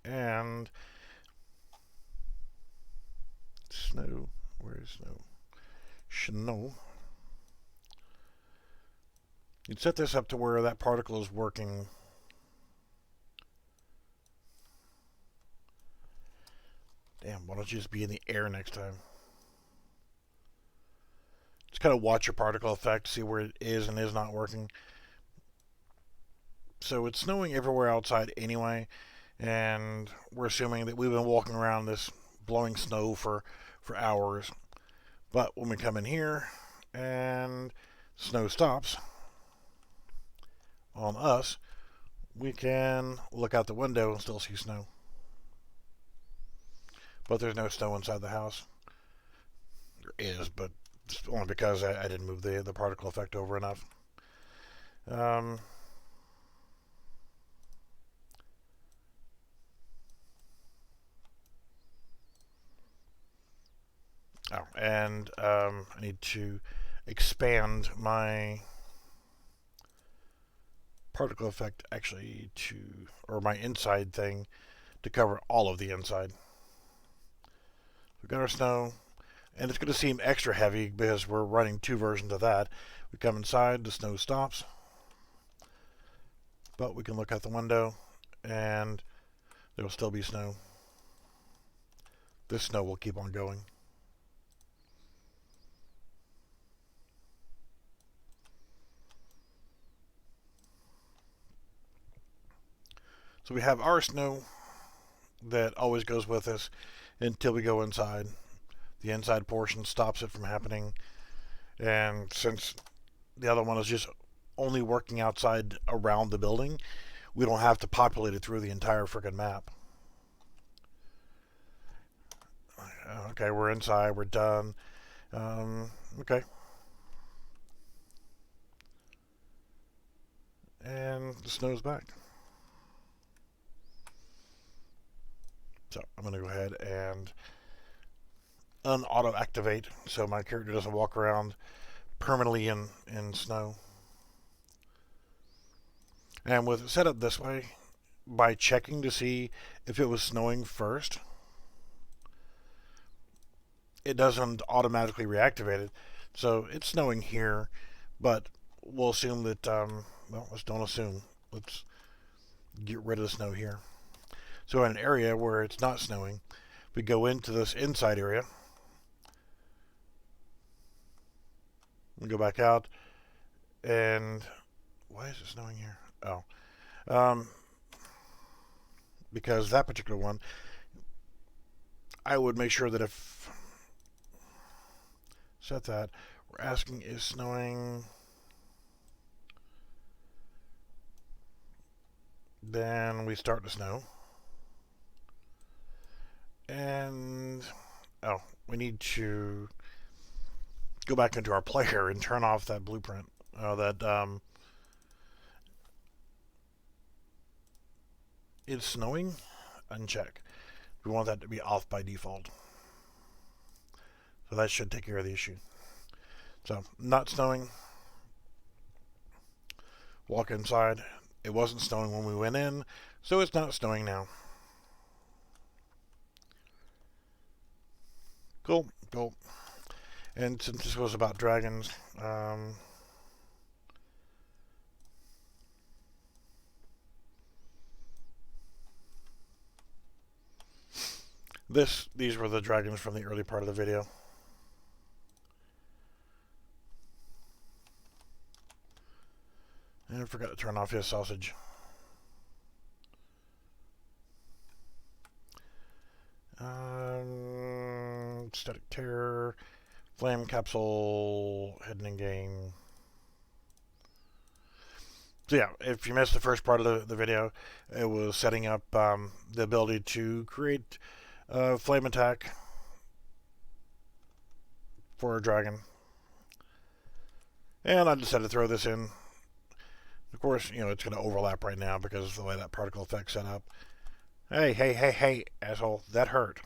Speaker 1: And snow. Where is snow? Snow. You'd set this up to where that particle is working. Damn, why don't you just be in the air next time? Just kind of watch your particle effect, see where it is and is not working. So it's snowing everywhere outside anyway, and we're assuming that we've been walking around this blowing snow for hours. But when we come in here and snow stops on us, we can look out the window and still see snow. But there's no snow inside the house. There is, but it's only because I didn't move the particle effect over enough. I need to expand my particle effect or my inside thing to cover all of the inside. We've got our snow, and it's going to seem extra heavy because we're running two versions of that. We come inside, the snow stops, but we can look out the window and there will still be snow. This snow will keep on going. So we have our snow that always goes with us until we go inside. The inside portion stops it from happening. And since the other one is just only working outside around the building, we don't have to populate it through the entire freaking map. Okay, we're inside, we're done. Okay. And the snow's back. So I'm going to go ahead and unauto activate so my character doesn't walk around permanently in snow. And with it set up this way, by checking to see if it was snowing first, it doesn't automatically reactivate it. So it's snowing here, but we'll assume that, well, let's don't assume. Let's get rid of the snow here. So in an area where it's not snowing, we go into this inside area. We go back out, and why is it snowing here? Oh, because that particular one, I would make sure that if set that, we're asking is snowing, then we start to snow. And we need to go back into our player and turn off that blueprint. It's snowing. Uncheck. We want that to be off by default. So that should take care of the issue. So not snowing. Walk inside. It wasn't snowing when we went in, so it's not snowing now. Cool. And since this was about dragons, these were the dragons from the early part of the video. And I forgot to turn off his sausage. Static Terror, Flame Capsule, Hidden in Game. So yeah, if you missed the first part of the video, it was setting up the ability to create a flame attack for a dragon. And I decided to throw this in. Of course, it's going to overlap right now because of the way that particle effect's set up. Hey, asshole, that hurt.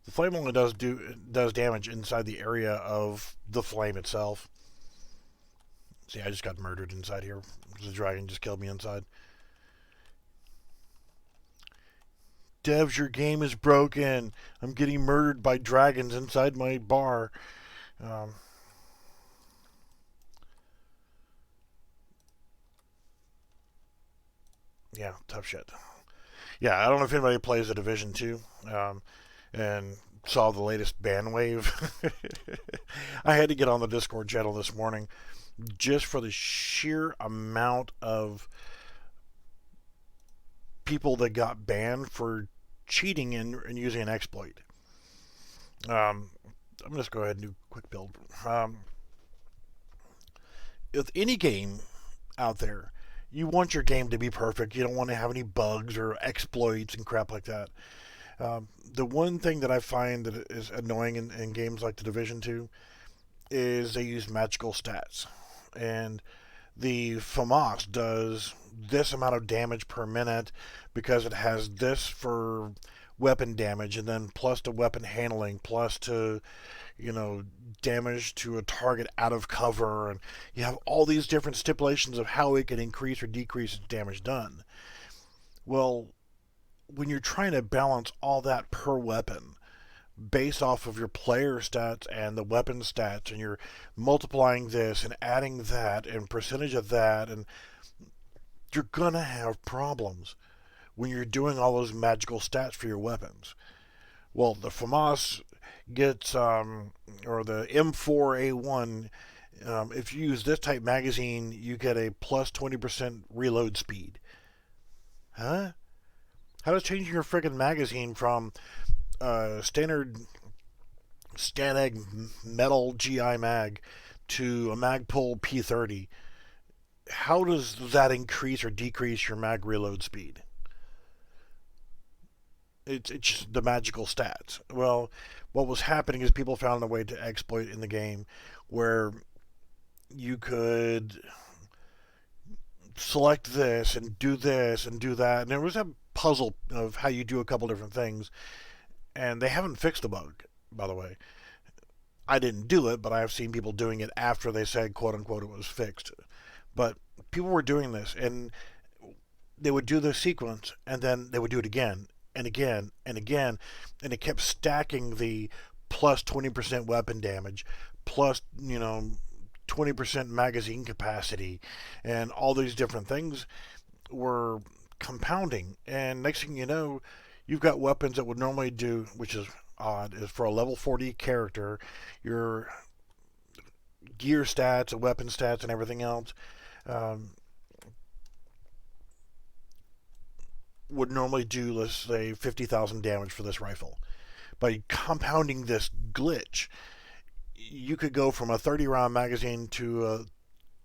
Speaker 1: The flame only does damage inside the area of the flame itself. See, I just got murdered inside here. The dragon just killed me inside. Devs, your game is broken. I'm getting murdered by dragons inside my bar. Yeah, tough shit. Yeah, I don't know if anybody plays The Division 2 and saw the latest ban wave. I had to get on the Discord channel this morning just for the sheer amount of people that got banned for cheating and using an exploit. I'm gonna just go ahead and do a quick build. With any game out there, you want your game to be perfect. You don't want to have any bugs or exploits and crap like that. The one thing that I find that is annoying in games like The Division 2 is they use magical stats. And the FAMAS does this amount of damage per minute because it has this for weapon damage, and then plus to weapon handling, plus to, damage to a target out of cover, and you have all these different stipulations of how it can increase or decrease its damage done. Well, when you're trying to balance all that per weapon based off of your player stats and the weapon stats, and you're multiplying this and adding that and percentage of that, and you're gonna have problems when you're doing all those magical stats for your weapons. Well, the FAMAS gets, or the M4A1, if you use this type magazine, you get a plus 20% reload speed. Huh? How does changing your friggin' magazine from standard Stanag metal GI mag to a Magpul P30, how does that increase or decrease your mag reload speed? It's just the magical stats. Well, what was happening is people found a way to exploit in the game where you could select this and do this and do that, and there was a puzzle of how you do a couple different things, and they haven't fixed the bug, by the way. I didn't do it, but I've seen people doing it after they said, quote unquote, it was fixed. But people were doing this, and they would do this sequence, and then they would do it again, and again, and again, and it kept stacking the plus 20% weapon damage, plus, 20% magazine capacity, and all these different things were compounding. And next thing you know, you've got weapons that would normally do, which is odd, is for a level 40 character, your gear stats and weapon stats and everything else would normally do, let's say, 50,000 damage for this rifle. By compounding this glitch, you could go from a 30 round magazine to a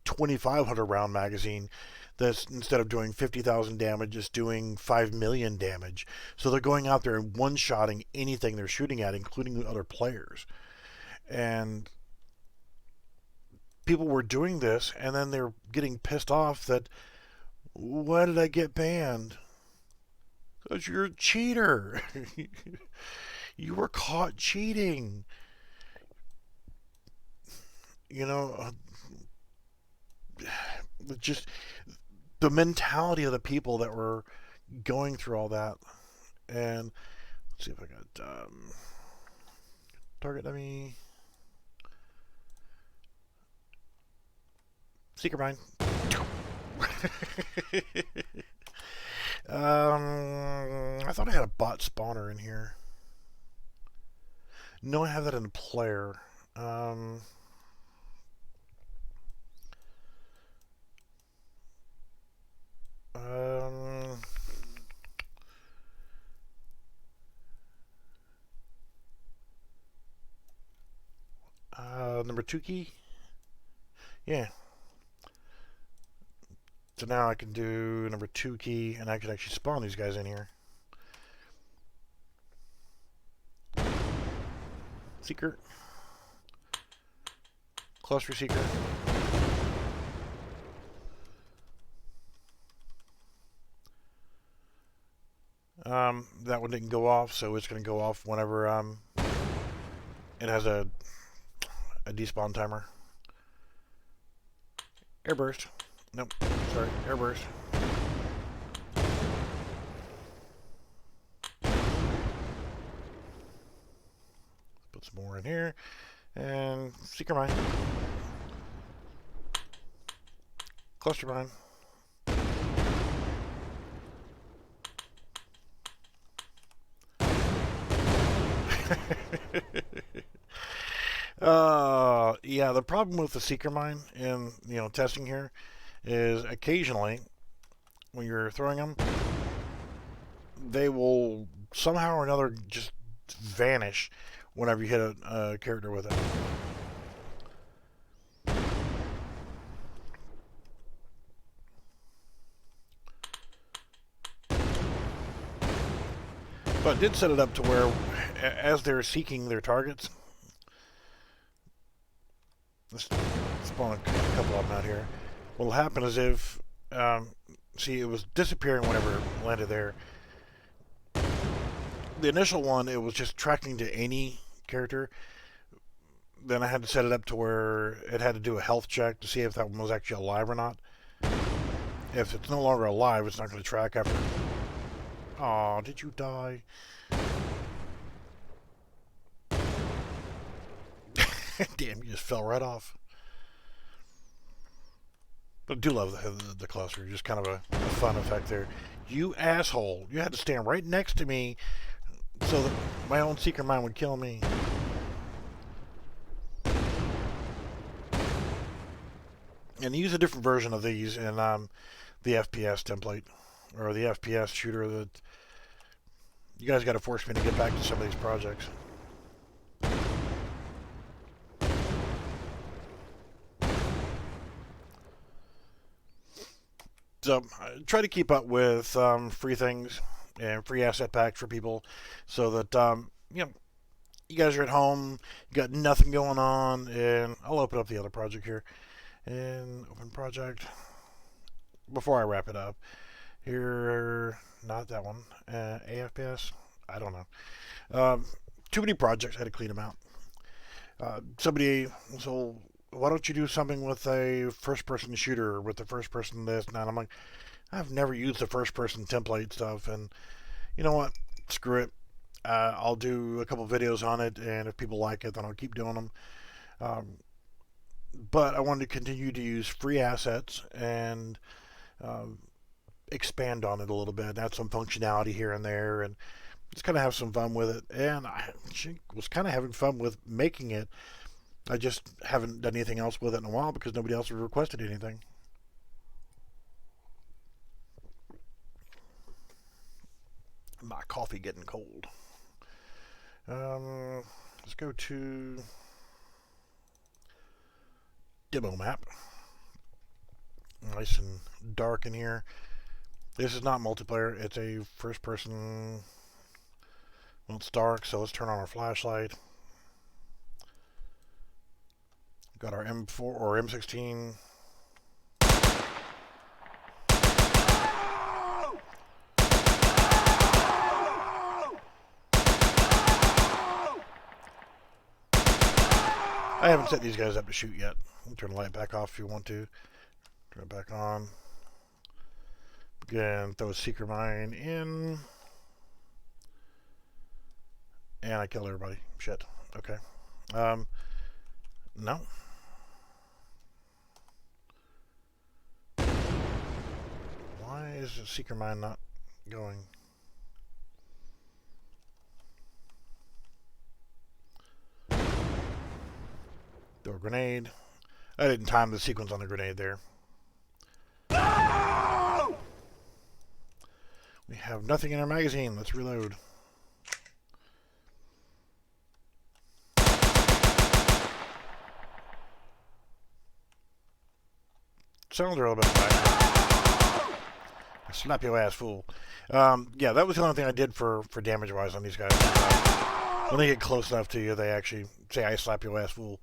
Speaker 1: 2,500 round magazine that's, instead of doing 50,000 damage, is doing 5 million damage. So they're going out there and one-shotting anything they're shooting at, including other players. And people were doing this, and then they're getting pissed off that, why did I get banned? Because you're a cheater. You were caught cheating. Just the mentality of the people that were going through all that. And let's see if I got target dummy, seeker mine. I thought I had a bot spawner in here. No, I have that in the player. Number 2 key? Yeah. So now I can do number 2 key, and I can actually spawn these guys in here. Seeker. Cluster Seeker. That one didn't go off, so it's going to go off whenever it has a despawn timer. Airburst. Nope. Sorry. Airburst. Put some more in here. And Seeker Mine. Cluster Mine. Yeah, the problem with the Seeker Mine in, testing here is occasionally when you're throwing them, they will somehow or another just vanish whenever you hit a character with it. But I did set it up to where, as they're seeking their targets, let's spawn a couple of them out here. What'll happen is if, see, it was disappearing whenever it landed there. The initial one, it was just tracking to any character. Then I had to set it up to where it had to do a health check to see if that one was actually alive or not. If it's no longer alive, it's not going to track after. Aw, did you die? Damn, you just fell right off. But I do love the cluster. Just kind of a fun effect there. You asshole. You had to stand right next to me so that my own Seeker Mine would kill me. And use a different version of these in the FPS template. Or the FPS shooter that... You guys got to force me to get back to some of these projects. So try to keep up with free things and free asset packs for people, so that you know, you guys are at home, you got nothing going on, and I'll open up the other project here, and open project before I wrap it up. Here, not that one. AFPS, I don't know. Too many projects, I had to clean them out. Somebody, so why don't you do something with a first-person shooter, with the first-person this and that? I'm like, I've never used the first-person template stuff, and you know what? Screw it. I'll do a couple videos on it, and if people like it, then I'll keep doing them. But I wanted to continue to use free assets and expand on it a little bit, add some functionality here and there, and just kind of have some fun with it. And I was kind of having fun with making it. I just haven't done anything else with it in a while because nobody else has requested anything. My coffee getting cold. Let's go to demo map. Nice and dark in here. This is not multiplayer. It's a first person. Well, it's dark, so let's turn on our flashlight. Got our M4 or M16. I haven't set these guys up to shoot yet. Turn the light back off if you want to. Turn it back on. Again, throw a Seeker Mine in. And I killed everybody. Shit. Okay. No. Why is the Seeker Mine not going? Throw a grenade. I didn't time the sequence on the grenade there. We have nothing in our magazine. Let's reload. Sounds a little bit back. Slap your ass, fool. Yeah, that was the only thing I did for damage-wise on these guys. When they get close enough to you, they actually say, I slap your ass, fool.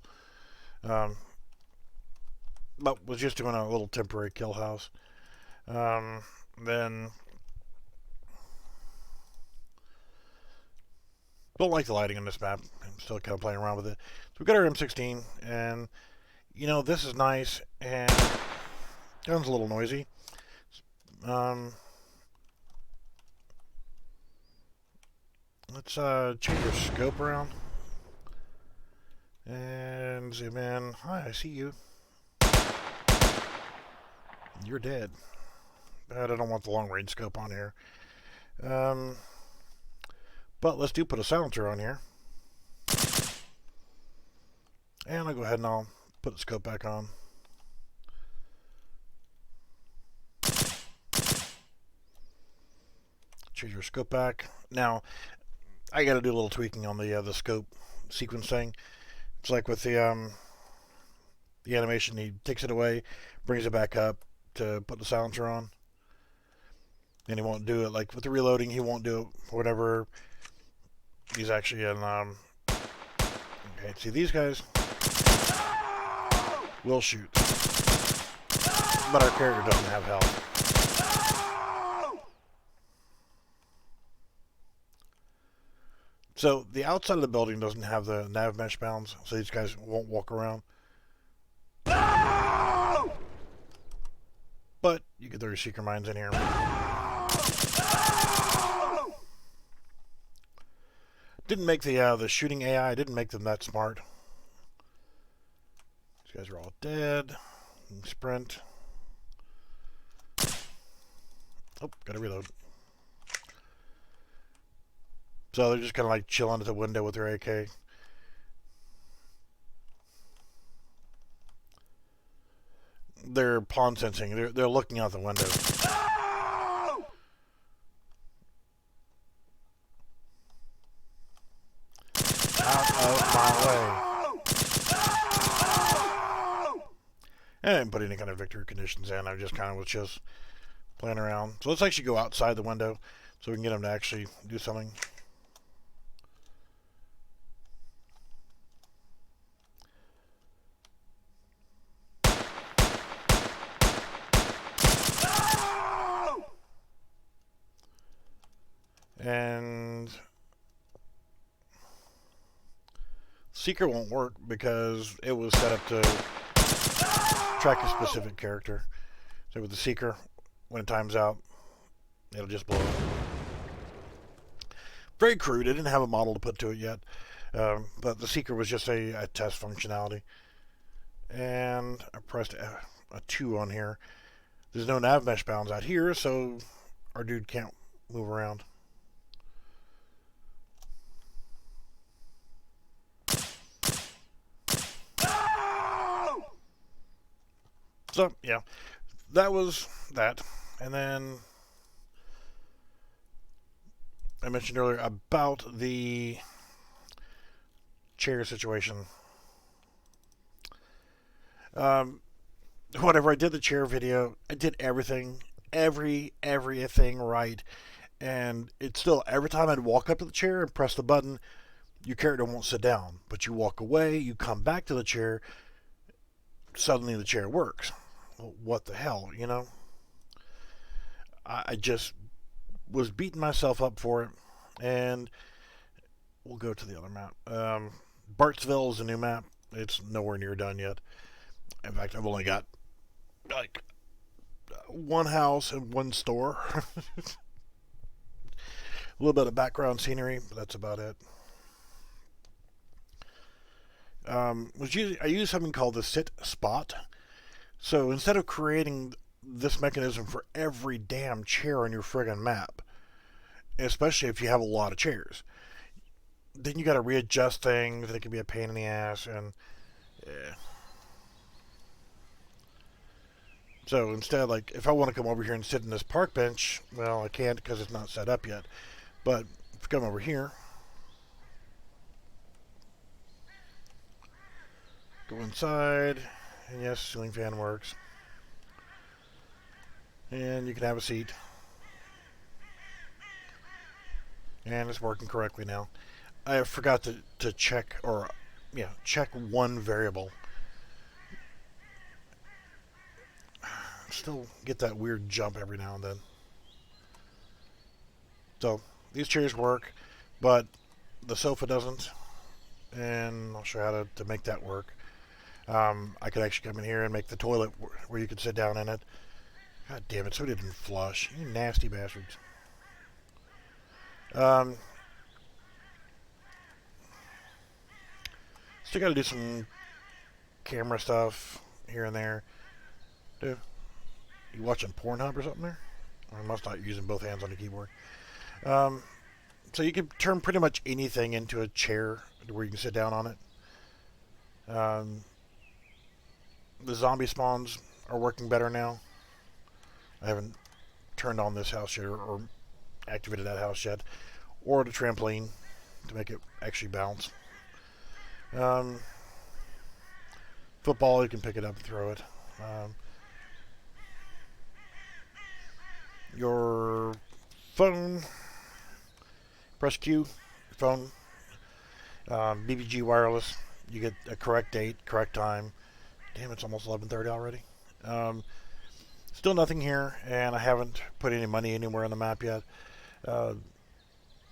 Speaker 1: But was just doing a little temporary kill house. Then... Don't like the lighting on this map. I'm still kind of playing around with it. So we got our M16, and, you know, this is nice, and gun's a little noisy. Let's change our scope around and zoom in. Hi, I see you. You're dead. But I don't want the long range scope on here. But let's put a silencer on here. And I'll go ahead and I'll put the scope back on. Change your scope back. Now, I got to do a little tweaking on the scope sequence thing. It's like with the animation, he takes it away, brings it back up to put the silencer on, and he won't do it. Like with the reloading, he won't do it whatever he's actually in. Okay, see, these guys will shoot, but our character doesn't have health. So the outside of the building doesn't have the nav mesh bounds, so these guys won't walk around. But you can throw your seeker mines in here. Didn't make the shooting AI. Didn't make them that smart. These guys are all dead. Sprint. Oh, gotta reload. So they're just kind of like chilling at the window with their AK. They're pawn sensing. They're looking out the window. Out of my way. I didn't put any kind of victory conditions in. I just kind of was just playing around. So let's actually go outside the window so we can get them to actually do something. And Seeker won't work because it was set up to track a specific character. So with the Seeker, when it times out, it'll just blow up. Very crude. I didn't have a model to put to it yet. But the Seeker was just a test functionality. And I pressed a 2 on here. There's no nav mesh bounds out here, so our dude can't move around. So, yeah, that was that. And then I mentioned earlier about the chair situation. Whenever I did the chair video, I did everything right. And it's still, every time I'd walk up to the chair and press the button, your character won't sit down. But you walk away, you come back to the chair, suddenly the chair works. Well, what the hell, you know? I just was beating myself up for it. And we'll go to the other map. Bartsville is a new map. It's nowhere near done yet. In fact, I've only got like one house and one store. A little bit of background scenery, but that's about it. I used something called the sit spot. So instead of creating this mechanism for every damn chair on your friggin' map, especially if you have a lot of chairs, then you got to readjust things. It can be a pain in the ass, and so instead, like if I want to come over here and sit in this park bench, well, I can't because it's not set up yet. But if I come over here, go inside, and yes, ceiling fan works. And you can have a seat. And it's working correctly now. I forgot to check, or check one variable. Still get that weird jump every now and then. So these chairs work, but the sofa doesn't. And I'll show you how to make that work. I could actually come in here and make the toilet where you could sit down in it. God damn it, so it didn't flush. You nasty bastards. Still got to do some camera stuff here and there. You watching Pornhub or something there? Or I must not using both hands on the keyboard. So you can turn pretty much anything into a chair where you can sit down on it. The zombie spawns are working better now. I haven't turned on this house yet or activated that house yet. Or the trampoline to make it actually bounce. Um, football, you can pick it up and throw it. Um, your phone, press Q, your phone, BBG wireless. You get a correct date, correct time. Damn, it's almost 11:30 already. Um, Still nothing here, and I haven't put any money anywhere on the map yet. Uh,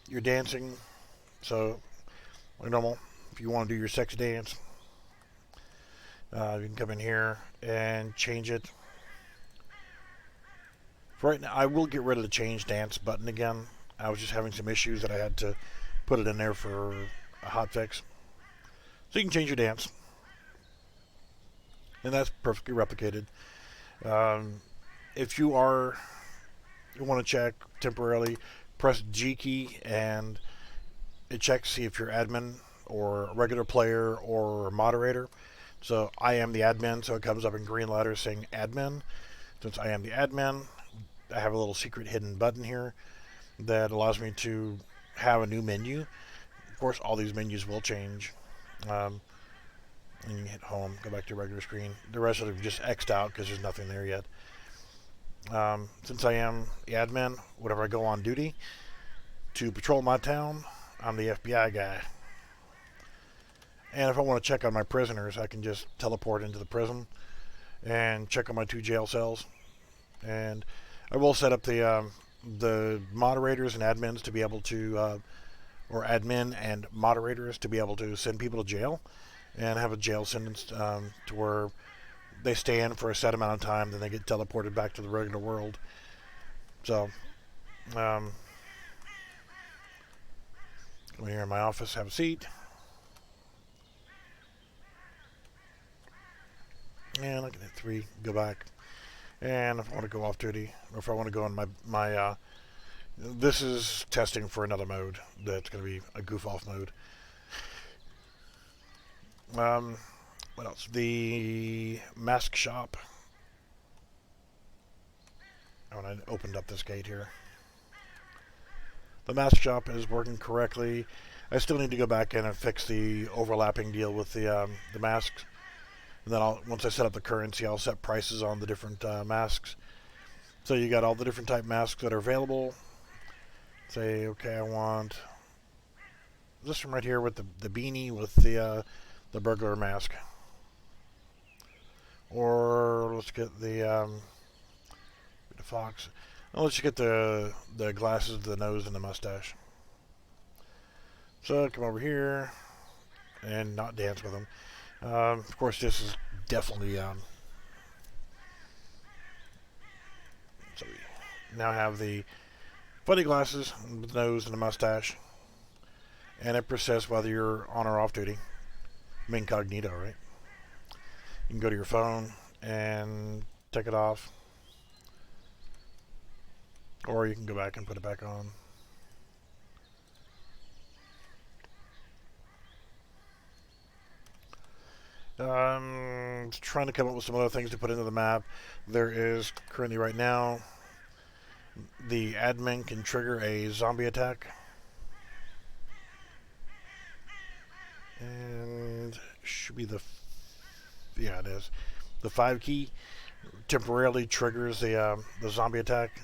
Speaker 1: you're dancing, so like normal. If you want to do your sex dance, you can come in here and change it. For right now, I will get rid of the change dance button again. I was just having some issues that I had to put it in there for a hot fix. So you can change your dance, and that's perfectly replicated. Um, if you want to check temporarily, press G key and it checks to see if you're admin or a regular player or a moderator. So I am the admin, so it comes up in green letters saying admin. Since I am the admin, I have a little secret hidden button here that allows me to have a new menu. Of course, all these menus will change. And you can hit home, go back to your regular screen. The rest of them just X'd out because there's nothing there yet. Since I am the admin, whenever I go on duty to patrol my town, I'm the FBI guy. And if I want to check on my prisoners, I can just teleport into the prison and check on my 2 jail cells. And I will set up the moderators and admins to be able to, or admin and moderators to be able to send people to jail and have a jail sentence to where they stay in for a set amount of time, then they get teleported back to the regular world. So, come here in my office, have a seat. And I can hit 3, go back. And if I want to go off duty, or if I want to go in my this is testing for another mode that's going to be a goof off mode. What else? The mask shop. When I opened up this gate here, the mask shop is working correctly. I still need to go back in and fix the overlapping deal with the masks. And then once I set up the currency, I'll set prices on the different masks. So you got all the different type masks that are available. Say, okay, I want this one right here with the beanie with the burglar mask. Or let's get the fox. Well, let's get the glasses, the nose, and the mustache. So come over here and not dance with them. Of course, this is definitely so we now have the funny glasses, the nose, and the mustache, and it persists whether you're on or off duty. Incognito, right? You can go to your phone and take it off, or you can go back and put it back on. Trying to come up with some other things to put into the map. There is currently right now the admin can trigger a zombie attack, and should be yeah, it is the 5 key temporarily triggers the zombie attack,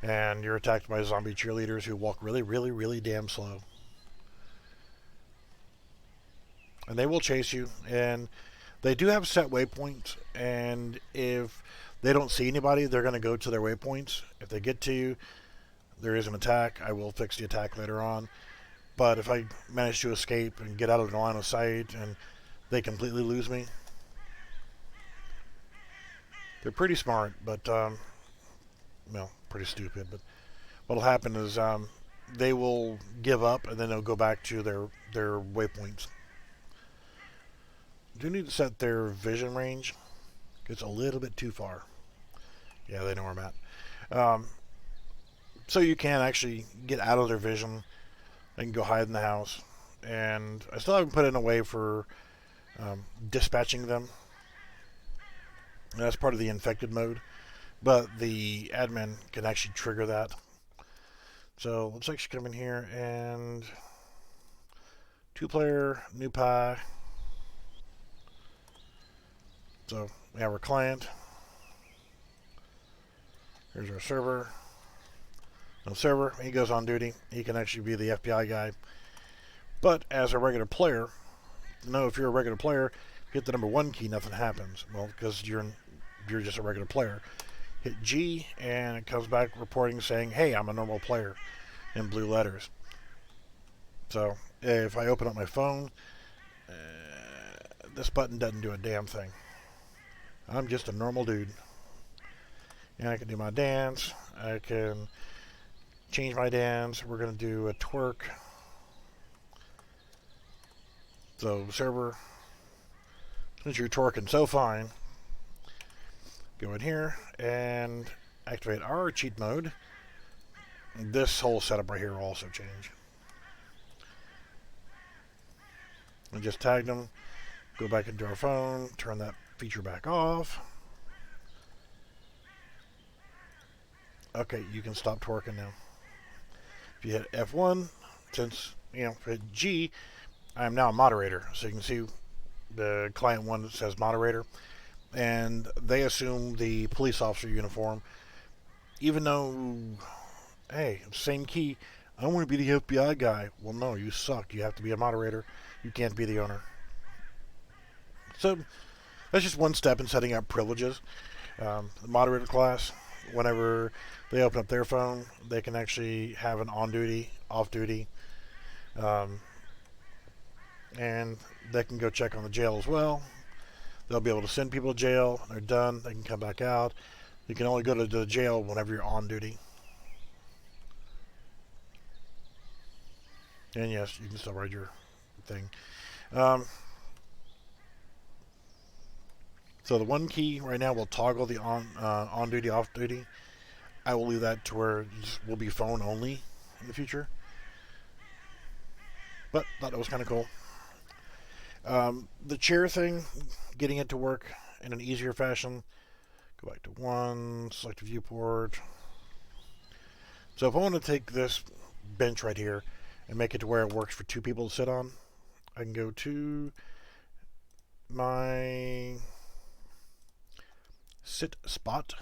Speaker 1: and you're attacked by zombie cheerleaders who walk really damn slow. And they will chase you, and they do have set waypoints, and if they don't see anybody, they're going to go to their waypoints. If they get to you, there is an attack. I will fix the attack later on. But if I manage to escape and get out of the line of sight and they completely lose me, they're pretty smart, but, well, pretty stupid. But what'll happen is they will give up, and then they'll go back to their waypoints. Do need to set their vision range. It's a little bit too far. Yeah, they know where I'm at. So you can actually get out of their vision and go hide in the house. And I still haven't put in a way for dispatching them. And that's part of the infected mode. But the admin can actually trigger that. So let's actually come in here and 2-player, new pie. So we have our client. Here's our server. No server, he goes on duty. He can actually be the FBI guy. But as a regular player, if you're a regular player, hit the number 1 key, nothing happens. Well, because you're just a regular player. Hit G, and it comes back reporting saying, hey, I'm a normal player, in blue letters. So if I open up my phone, this button doesn't do a damn thing. I'm just a normal dude. And I can do my dance. I can change my dance. We're going to do a twerk. So server, since you're twerking so fine, go in here and activate our cheat mode. This whole setup right here will also change. We just tagged them. Go back into our phone, turn that feature back off. Okay, you can stop twerking now. If you hit F1, since, hit G, I am now a moderator. So you can see the client one that says moderator. And they assume the police officer uniform. Even though, hey, same key, I want to be the FBI guy. Well, no, you suck. You have to be a moderator. You can't be the owner. So that's just one step in setting up privileges. The moderator class, whenever they open up their phone, they can actually have an on-duty, off-duty, and they can go check on the jail as well. They'll be able to send people to jail. When they're done, they can come back out. You can only go to the jail whenever you're on duty. And yes, you can still ride your thing. So the 1 key right now will toggle the on duty, off duty. I will leave that to where it will be phone only in the future. But thought that was kind of cool. The chair thing, getting it to work in an easier fashion. Go back to 1, select a viewport. So if I want to take this bench right here and make it to where it works for 2 people to sit on, I can go to my sit spot.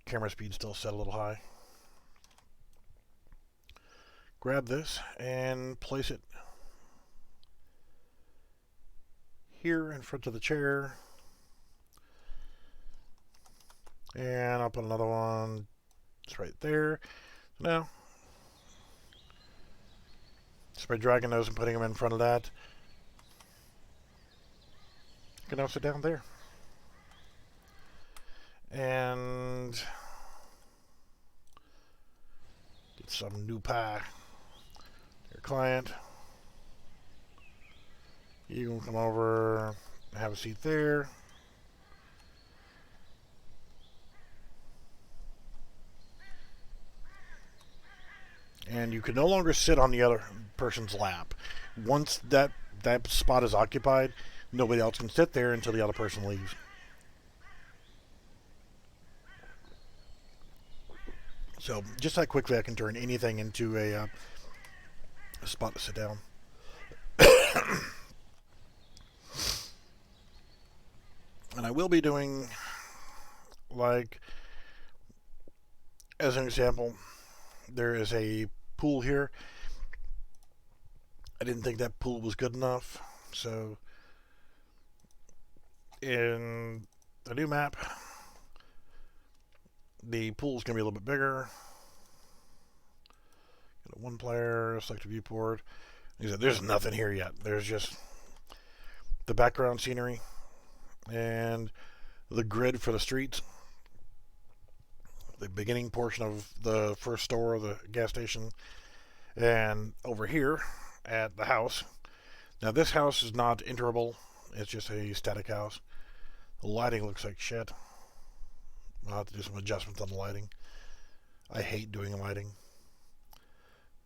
Speaker 1: Camera speed still set a little high. Grab this and place it here in front of the chair. And I'll put another one just right there. So now, just by dragging those and putting them in front of that, you can now sit down there. And get some new pie. Your client. You can come over and have a seat there. And you can no longer sit on the other person's lap. Once that spot is occupied, nobody else can sit there until the other person leaves. So just that quickly I can turn anything into a spot to sit down. And I will be doing, like, as an example, there is a pool here. I didn't think that pool was good enough, so in the new map, the pool is going to be a little bit bigger. Got a 1 player, select a viewport. He said, there's nothing here yet. There's just the background scenery and the grid for the streets. The beginning portion of the first store, the gas station, and over here at the house. Now this house is not enterable. It's just a static house. The lighting looks like shit. I'll have to do some adjustments on the lighting. I hate doing lighting.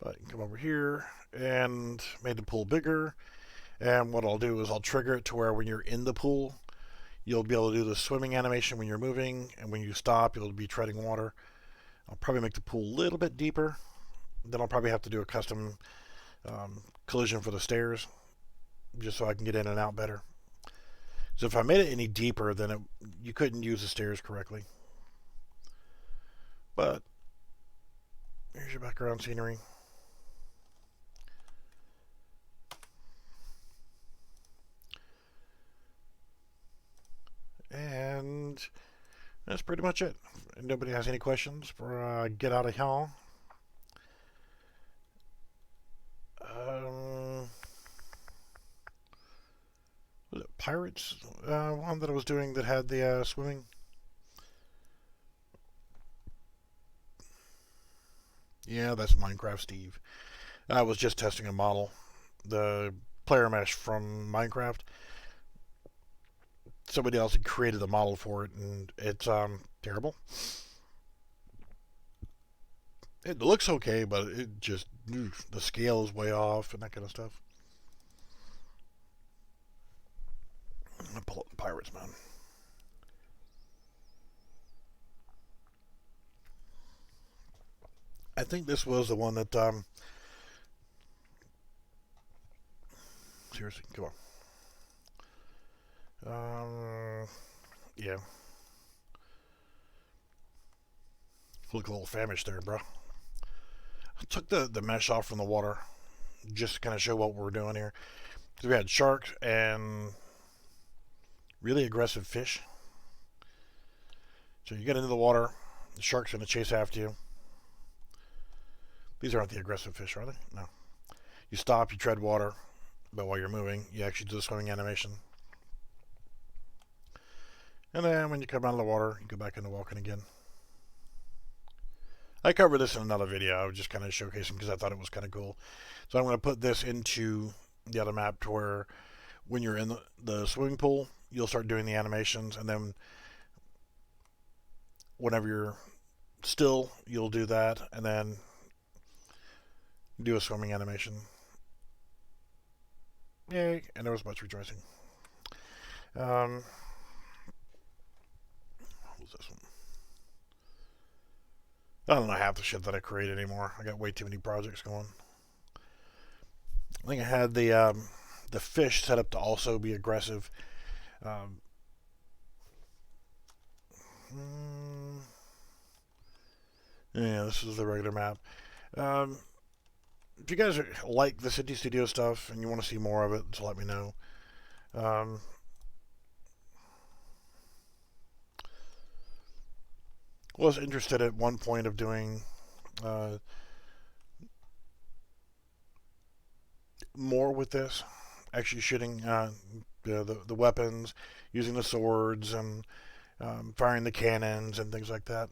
Speaker 1: But you can come over here and made the pool bigger. And what I'll do is I'll trigger it to where when you're in the pool, you'll be able to do the swimming animation when you're moving, and when you stop, you'll be treading water. I'll probably make the pool a little bit deeper, Then I'll probably have to do a custom collision for the stairs, just so I can get in and out better. So if I made it any deeper, then you couldn't use the stairs correctly. But here's your background scenery. And that's pretty much it. If nobody has any questions for Get Out of Hell. Was it Pirates? One that I was doing that had the swimming. Yeah, that's Minecraft Steve. I was just testing a model, the player mesh from Minecraft. Somebody else had created the model for it, and it's terrible. It looks okay, but it just the scale is way off and that kind of stuff. I'm gonna pull up the Pirates, man. I think this was the one that seriously, come on. Yeah. Look a little famished there, bro. I took the mesh off from the water just to kind of show what we're doing here. So we had sharks and really aggressive fish. So you get into the water, the shark's going to chase after you. These aren't the aggressive fish, are they? No. You stop, you tread water, but while you're moving, you actually do the swimming animation. And then when you come out of the water, you go back into walking again. I covered this in another video. I was just kind of showcasing because I thought it was kind of cool. So I'm going to put this into the other map to where when you're in the swimming pool, you'll start doing the animations, and then whenever you're still, you'll do that, and then do a swimming animation. Yay, and there was much rejoicing. What was this one? I don't know half the shit that I create anymore. I got way too many projects going. I think I had the fish set up to also be aggressive. Yeah, this is the regular map. If you guys like the City Studio stuff and you want to see more of it, so let me know. Was interested at one point of doing more with this, actually shooting the weapons, using the swords, and firing the cannons and things like that.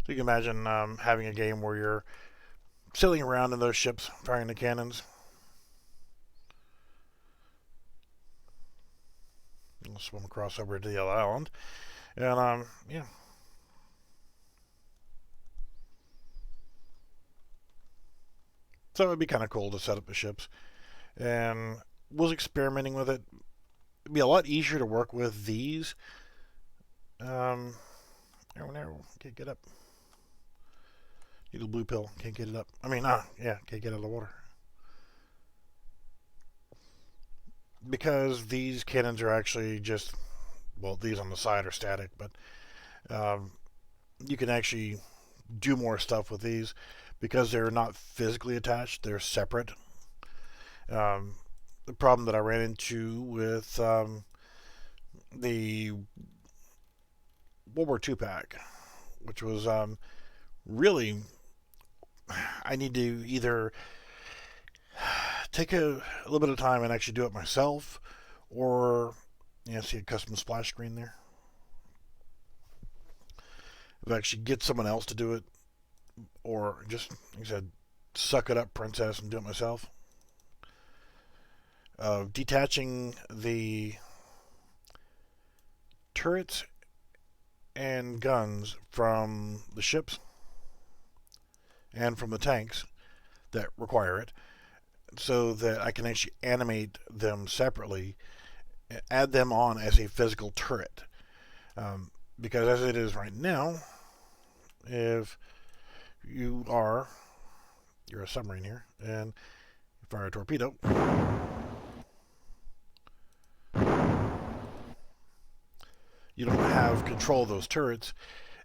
Speaker 1: So you can imagine having a game where you're sailing around in those ships, firing the cannons. We'll swim across over to the other island, and yeah. So it'd be kind of cool to set up the ships, and was experimenting with it. It'd be a lot easier to work with these. Oh no, can't get up. Need a blue pill, can't get it up. I mean, yeah, can't get out of the water. Because these cannons are actually just, well, these on the side are static, but you can actually do more stuff with these because they're not physically attached, they're separate. The problem that I ran into with the World War II pack, which was really, I need to either take a little bit of time and actually do it myself, or see a custom splash screen there. If I actually get someone else to do it, or just, like I said, suck it up, princess, and do it myself. Detaching the turrets and guns from the ships and from the tanks that require it, so that I can actually animate them separately add them on as a physical turret. Because as it is right now, if you're a submarine here, and you fire a torpedo, you don't have control of those turrets.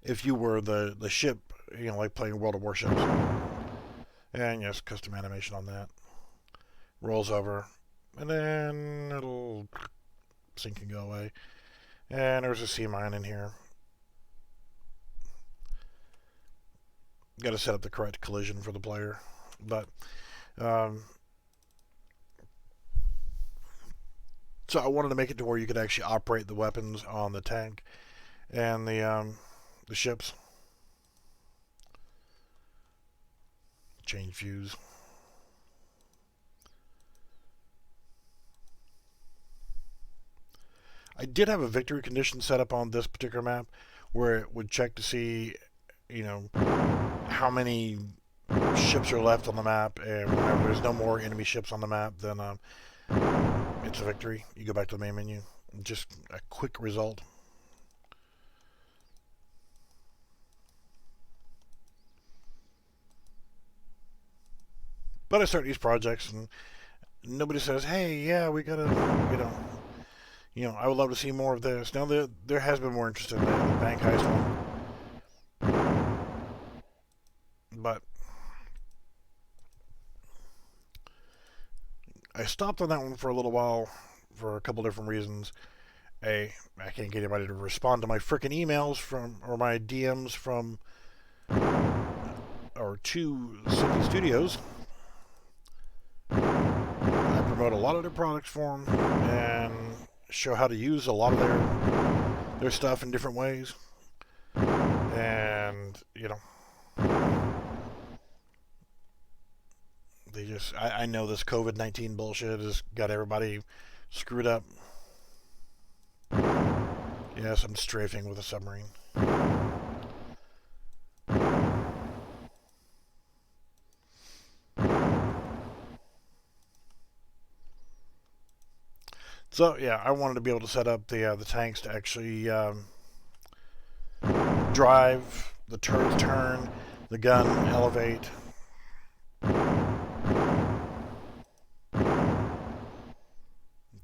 Speaker 1: If you were the ship, like playing World of Warships, and yes, custom animation on that, rolls over, and then it'll sink and go away. And there's a sea mine in here. Got to set up the correct collision for the player, but so I wanted to make it to where you could actually operate the weapons on the tank and the ships. Change views. I did have a victory condition set up on this particular map where it would check to see, how many ships are left on the map, and whenever there's no more enemy ships on the map, then it's a victory. You go back to the main menu. Just a quick result. But I start these projects and nobody says, "Hey, yeah, we gotta, I would love to see more of this." Now there has been more interest in the bank heist one, but I stopped on that one for a little while for a couple different reasons. I can't get anybody to respond to my frickin' emails or my DMs from or to City Studios. I promote a lot of their products for them and show how to use a lot of their stuff in different ways. And, I know this COVID-19 bullshit has got everybody screwed up. Yes, I'm strafing with a submarine. So yeah, I wanted to be able to set up the tanks to actually drive, the turrets turn, the gun elevate.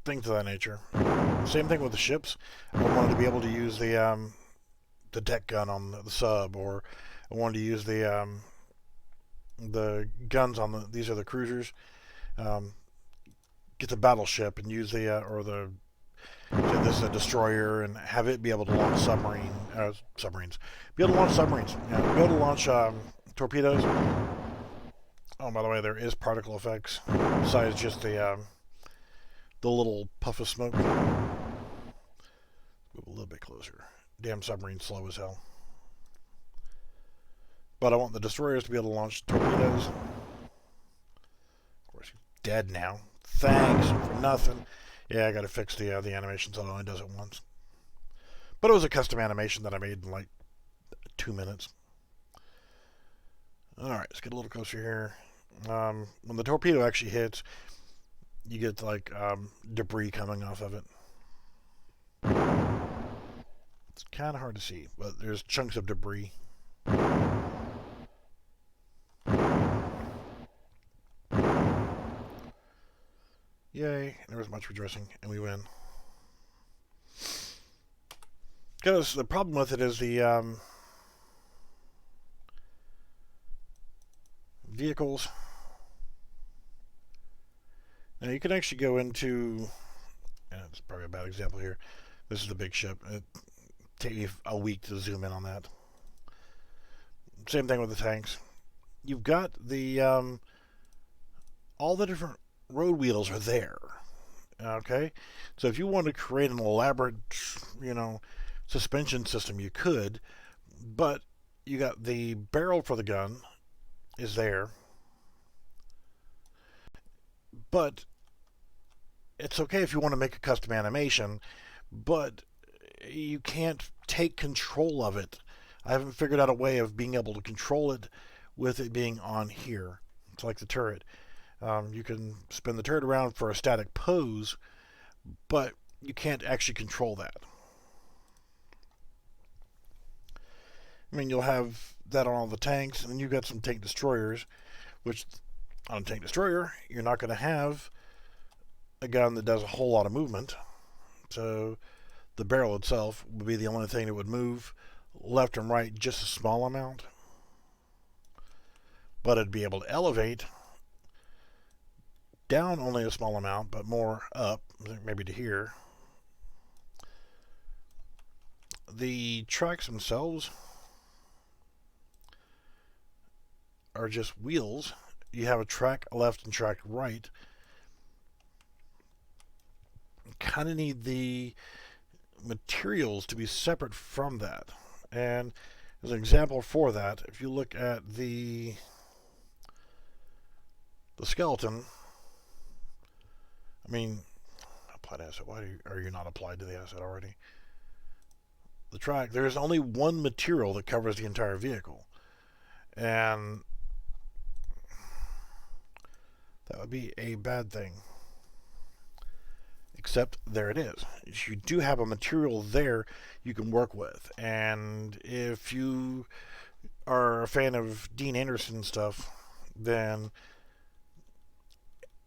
Speaker 1: Things of that nature. Same thing with the ships. I wanted to be able to use the deck gun on the sub, or I wanted to use the guns on these are the cruisers. Get the battleship and use this is a destroyer, and have it be able to launch submarines. Be able to launch submarines. Yeah, be able to launch torpedoes. Oh, by the way, there is particle effects besides just the little puff of smoke. Move a little bit closer. Damn submarine's slow as hell. But I want the destroyers to be able to launch torpedoes. Of course, he's dead now. Thanks for nothing. Yeah, I gotta fix the animation so it only does it once. But it was a custom animation that I made in like 2 minutes. Alright, let's get a little closer here. When the torpedo actually hits, you get like debris coming off of it. It's kind of hard to see, but there's chunks of debris. Yay, there was much rejoicing, and we win. Because the problem with it is the vehicles. Now you can actually go into, it's probably a bad example here. This is the big ship. It takes me a week to zoom in on that. Same thing with the tanks. You've got the all the different road wheels are there. Okay, so if you want to create an elaborate, suspension system, you could, but you got the barrel for the gun is there, but it's okay if you want to make a custom animation, but you can't take control of it. I haven't figured out a way of being able to control it with it being on here. It's like the turret. You can spin the turret around for a static pose, but you can't actually control that. I mean, you'll have that on all the tanks, and then you've got some tank destroyers, which on a tank destroyer, you're not going to have a gun that does a whole lot of movement. So the barrel itself would be the only thing that would move left and right just a small amount. But it'd be able to elevate down only a small amount, but more up, maybe to here. The tracks themselves are just wheels. You have a track left and track right. You kind of need the materials to be separate from that. And as an example for that, if you look at the skeleton, I mean, applied asset. Why are you not applied to the asset already? The track, there's only one material that covers the entire vehicle. And that would be a bad thing. Except there it is. You do have a material there you can work with. And if you are a fan of Dean Anderson stuff, then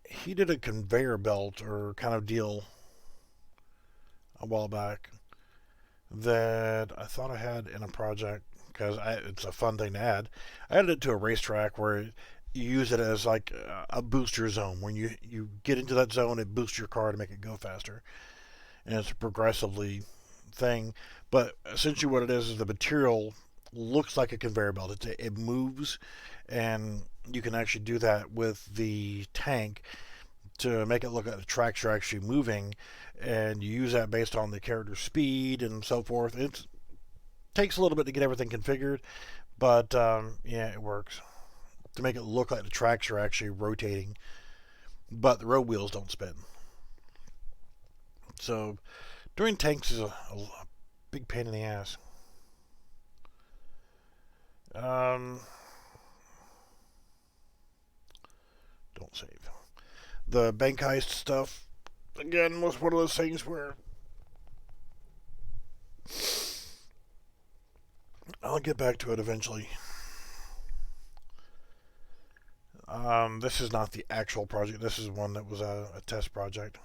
Speaker 1: he did a conveyor belt or kind of deal a while back that I thought I had in a project because it's a fun thing to add. I added it to a racetrack where you use it as like a booster zone. When you get into that zone, it boosts your car to make it go faster. And it's a progressively thing. But essentially what it is the material looks like a conveyor belt. It moves, and you can actually do that with the tank to make it look like the tracks are actually moving, and you use that based on the character's speed and so forth. It takes a little bit to get everything configured, but yeah, it works to make it look like the tracks are actually rotating, but the road wheels don't spin. So doing tanks is a big pain in the ass. Don't save. The bank heist stuff, again, was one of those things where I'll get back to it eventually. This is not the actual project. This is one that was a test project.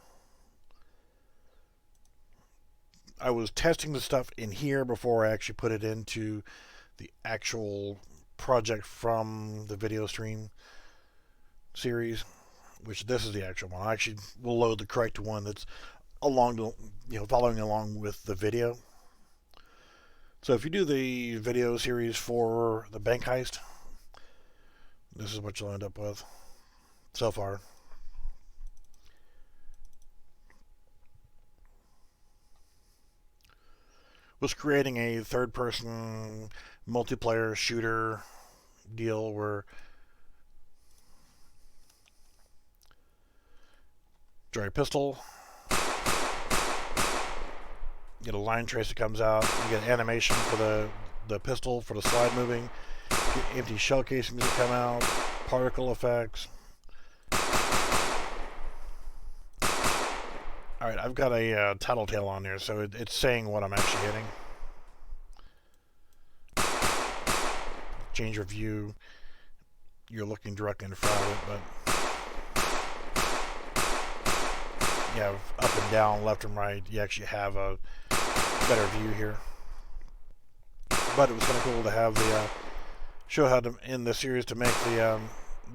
Speaker 1: I was testing the stuff in here before I actually put it into the actual project from the video stream series, which this is the actual one. I actually will load the correct one that's following along with the video. So if you do the video series for the bank heist, this is what you'll end up with so far. Was creating a third-person multiplayer shooter deal where draw a pistol, get a line trace that comes out, you get animation for the pistol for the slide moving, get empty shell casings that come out, particle effects. Alright, I've got a tattletale on there, so it's saying what I'm actually hitting. Change your view. You're looking directly in front of it, but you have up and down, left and right. You actually have a better view here. But it was kind of cool to have the show how to in the series to make the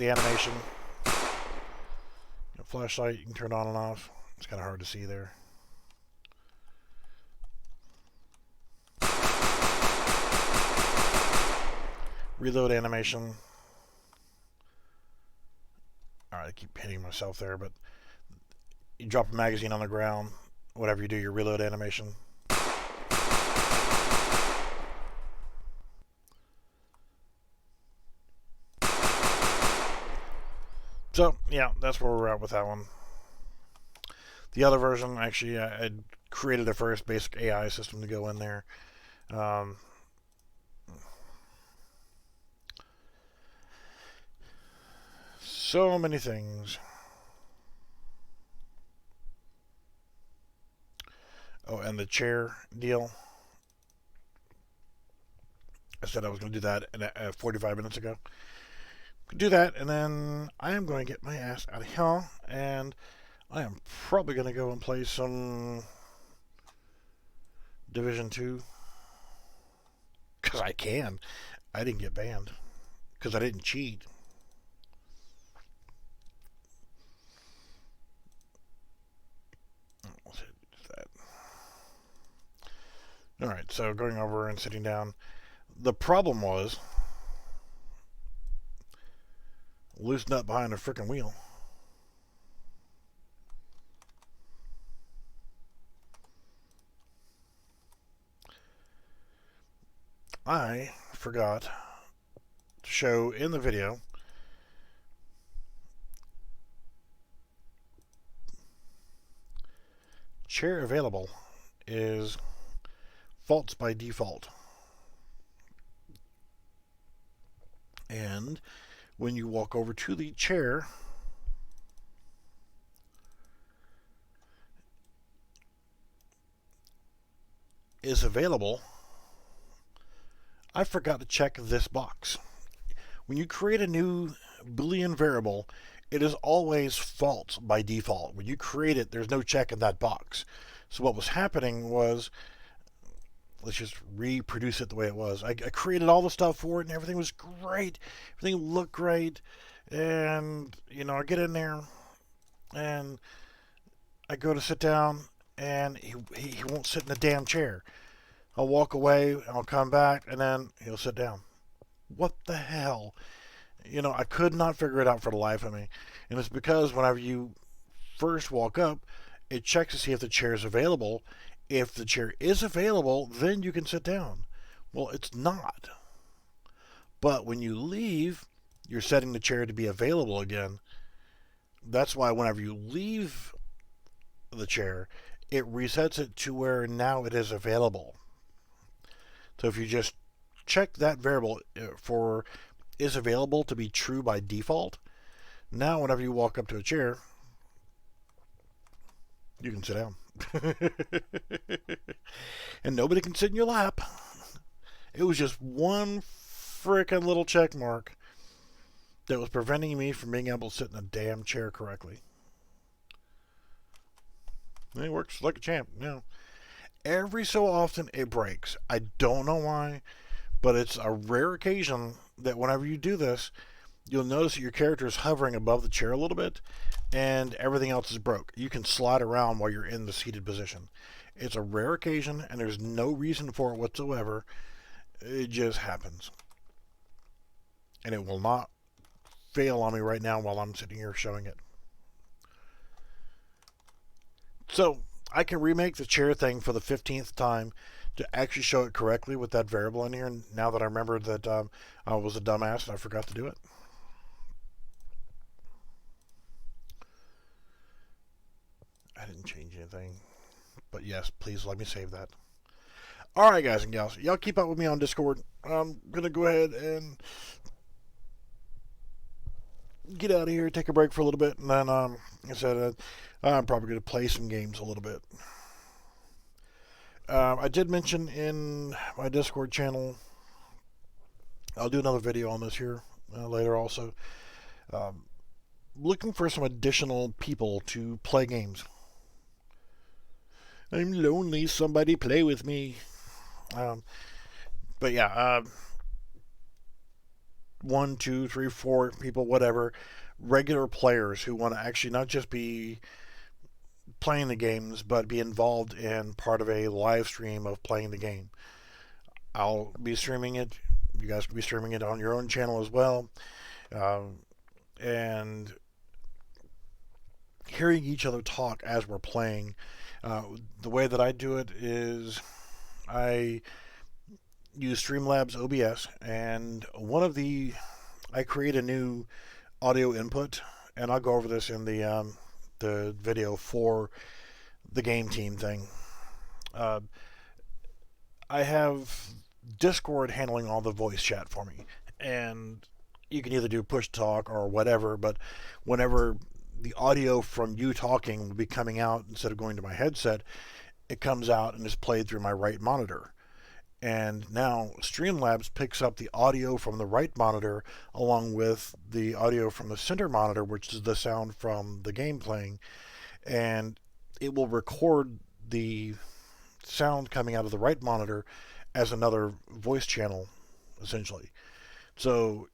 Speaker 1: animation. Flashlight, you can turn on and off. It's kind of hard to see there. Reload animation. Alright, I keep hitting myself there, but you drop a magazine on the ground, whatever you do, your reload animation. So, yeah, that's where we're at with that one. The other version, actually, I created a first basic AI system to go in there. So many things. Oh, and the chair deal. I said I was going to do that 45 minutes ago. Do that, and then I am going to get my ass out of here, and I am probably going to go and play some Division 2. Because I can. I didn't get banned. Because I didn't cheat. Alright, so going over and sitting down. The problem was loose nut behind a freaking wheel. I forgot to show in the video chair available is false by default. And when you walk over to the chair, is available, I forgot to check this box. When you create a new Boolean variable, it is always false by default. When you create it, there's no check in that box. So what was happening was, let's just reproduce it the way it was. I created all the stuff for it, and everything was great. Everything looked great. And, I get in there, and I go to sit down, and he won't sit in the damn chair. I'll walk away, I'll come back, and then he'll sit down. What the hell? I could not figure it out for the life of me. And it's because whenever you first walk up, it checks to see if the chair is available. If the chair is available, then you can sit down. Well, it's not. But when you leave, you're setting the chair to be available again. That's why whenever you leave the chair, it resets it to where now it is available. So if you just check that variable for is available to be true by default, now whenever you walk up to a chair, you can sit down. And nobody can sit in your lap. It was just one frickin' little check mark that was preventing me from being able to sit in a damn chair correctly. And it works like a champ. Every so often it breaks. I don't know why, but it's a rare occasion that whenever you do this, you'll notice that your character is hovering above the chair a little bit, and everything else is broke. You can slide around while you're in the seated position. It's a rare occasion, and there's no reason for it whatsoever. It just happens. And it will not fail on me right now while I'm sitting here showing it. So, I can remake the chair thing for the 15th time to actually show it correctly with that variable in here. And now that I remember that I was a dumbass and I forgot to do it. I didn't change anything. But yes, please let me save that. Alright, guys and gals. Y'all keep up with me on Discord. I'm going to go ahead and get out of here, take a break for a little bit, and then, like I said, I'm probably going to play some games a little bit. I did mention in my Discord channel, I'll do another video on this here later also, looking for some additional people to play games. I'm lonely, somebody play with me. But yeah, 1, 2, 3, 4 people, whatever, regular players who want to actually not just be playing the games, but be involved in part of a live stream of playing the game. I'll be streaming it. You guys can be streaming it on your own channel as well. And hearing each other talk as we're playing. The way that I do it is I use Streamlabs OBS, and I create a new audio input, and I'll go over this in the video for the game team thing. I have Discord handling all the voice chat for me, and you can either do push talk or whatever, but whenever the audio from you talking will be coming out instead of going to my headset, it comes out and is played through my right monitor. And now Streamlabs picks up the audio from the right monitor along with the audio from the center monitor, which is the sound from the game playing, and it will record the sound coming out of the right monitor as another voice channel, essentially. So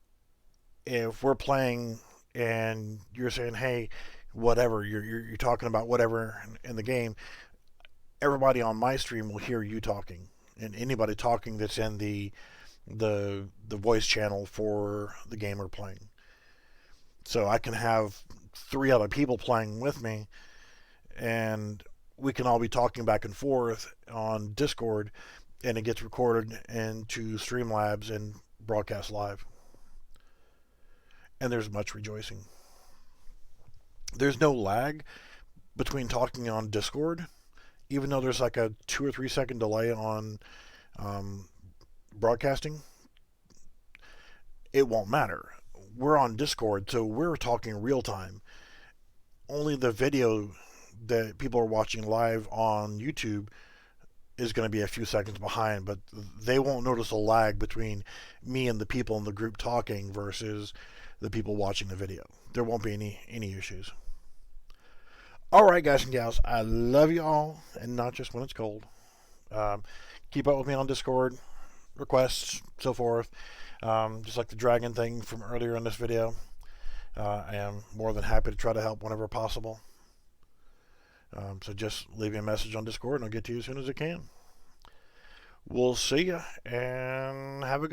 Speaker 1: if we're playing and you're saying, "Hey, whatever," you're talking about whatever in the game, everybody on my stream will hear you talking, and anybody talking that's in the voice channel for the game we're playing. So I can have 3 other people playing with me, and we can all be talking back and forth on Discord, and it gets recorded into Streamlabs and broadcast live. And there's much rejoicing. There's no lag between talking on Discord, even though there's like a 2 or 3 second delay on um, broadcasting. It won't matter. We're on Discord, so we're talking real time. Only the video that people are watching live on YouTube is going to be a few seconds behind, but they won't notice a lag between me and the people in the group talking versus the people watching the video. There won't be any issues. All right, guys and gals, I love you all, and not just when it's cold. Um, Keep up with me on Discord, requests, so forth. Just like the dragon thing from earlier in this video. I am more than happy to try to help whenever possible. So just leave me a message on Discord and I'll get to you as soon as I can. We'll see ya and have a good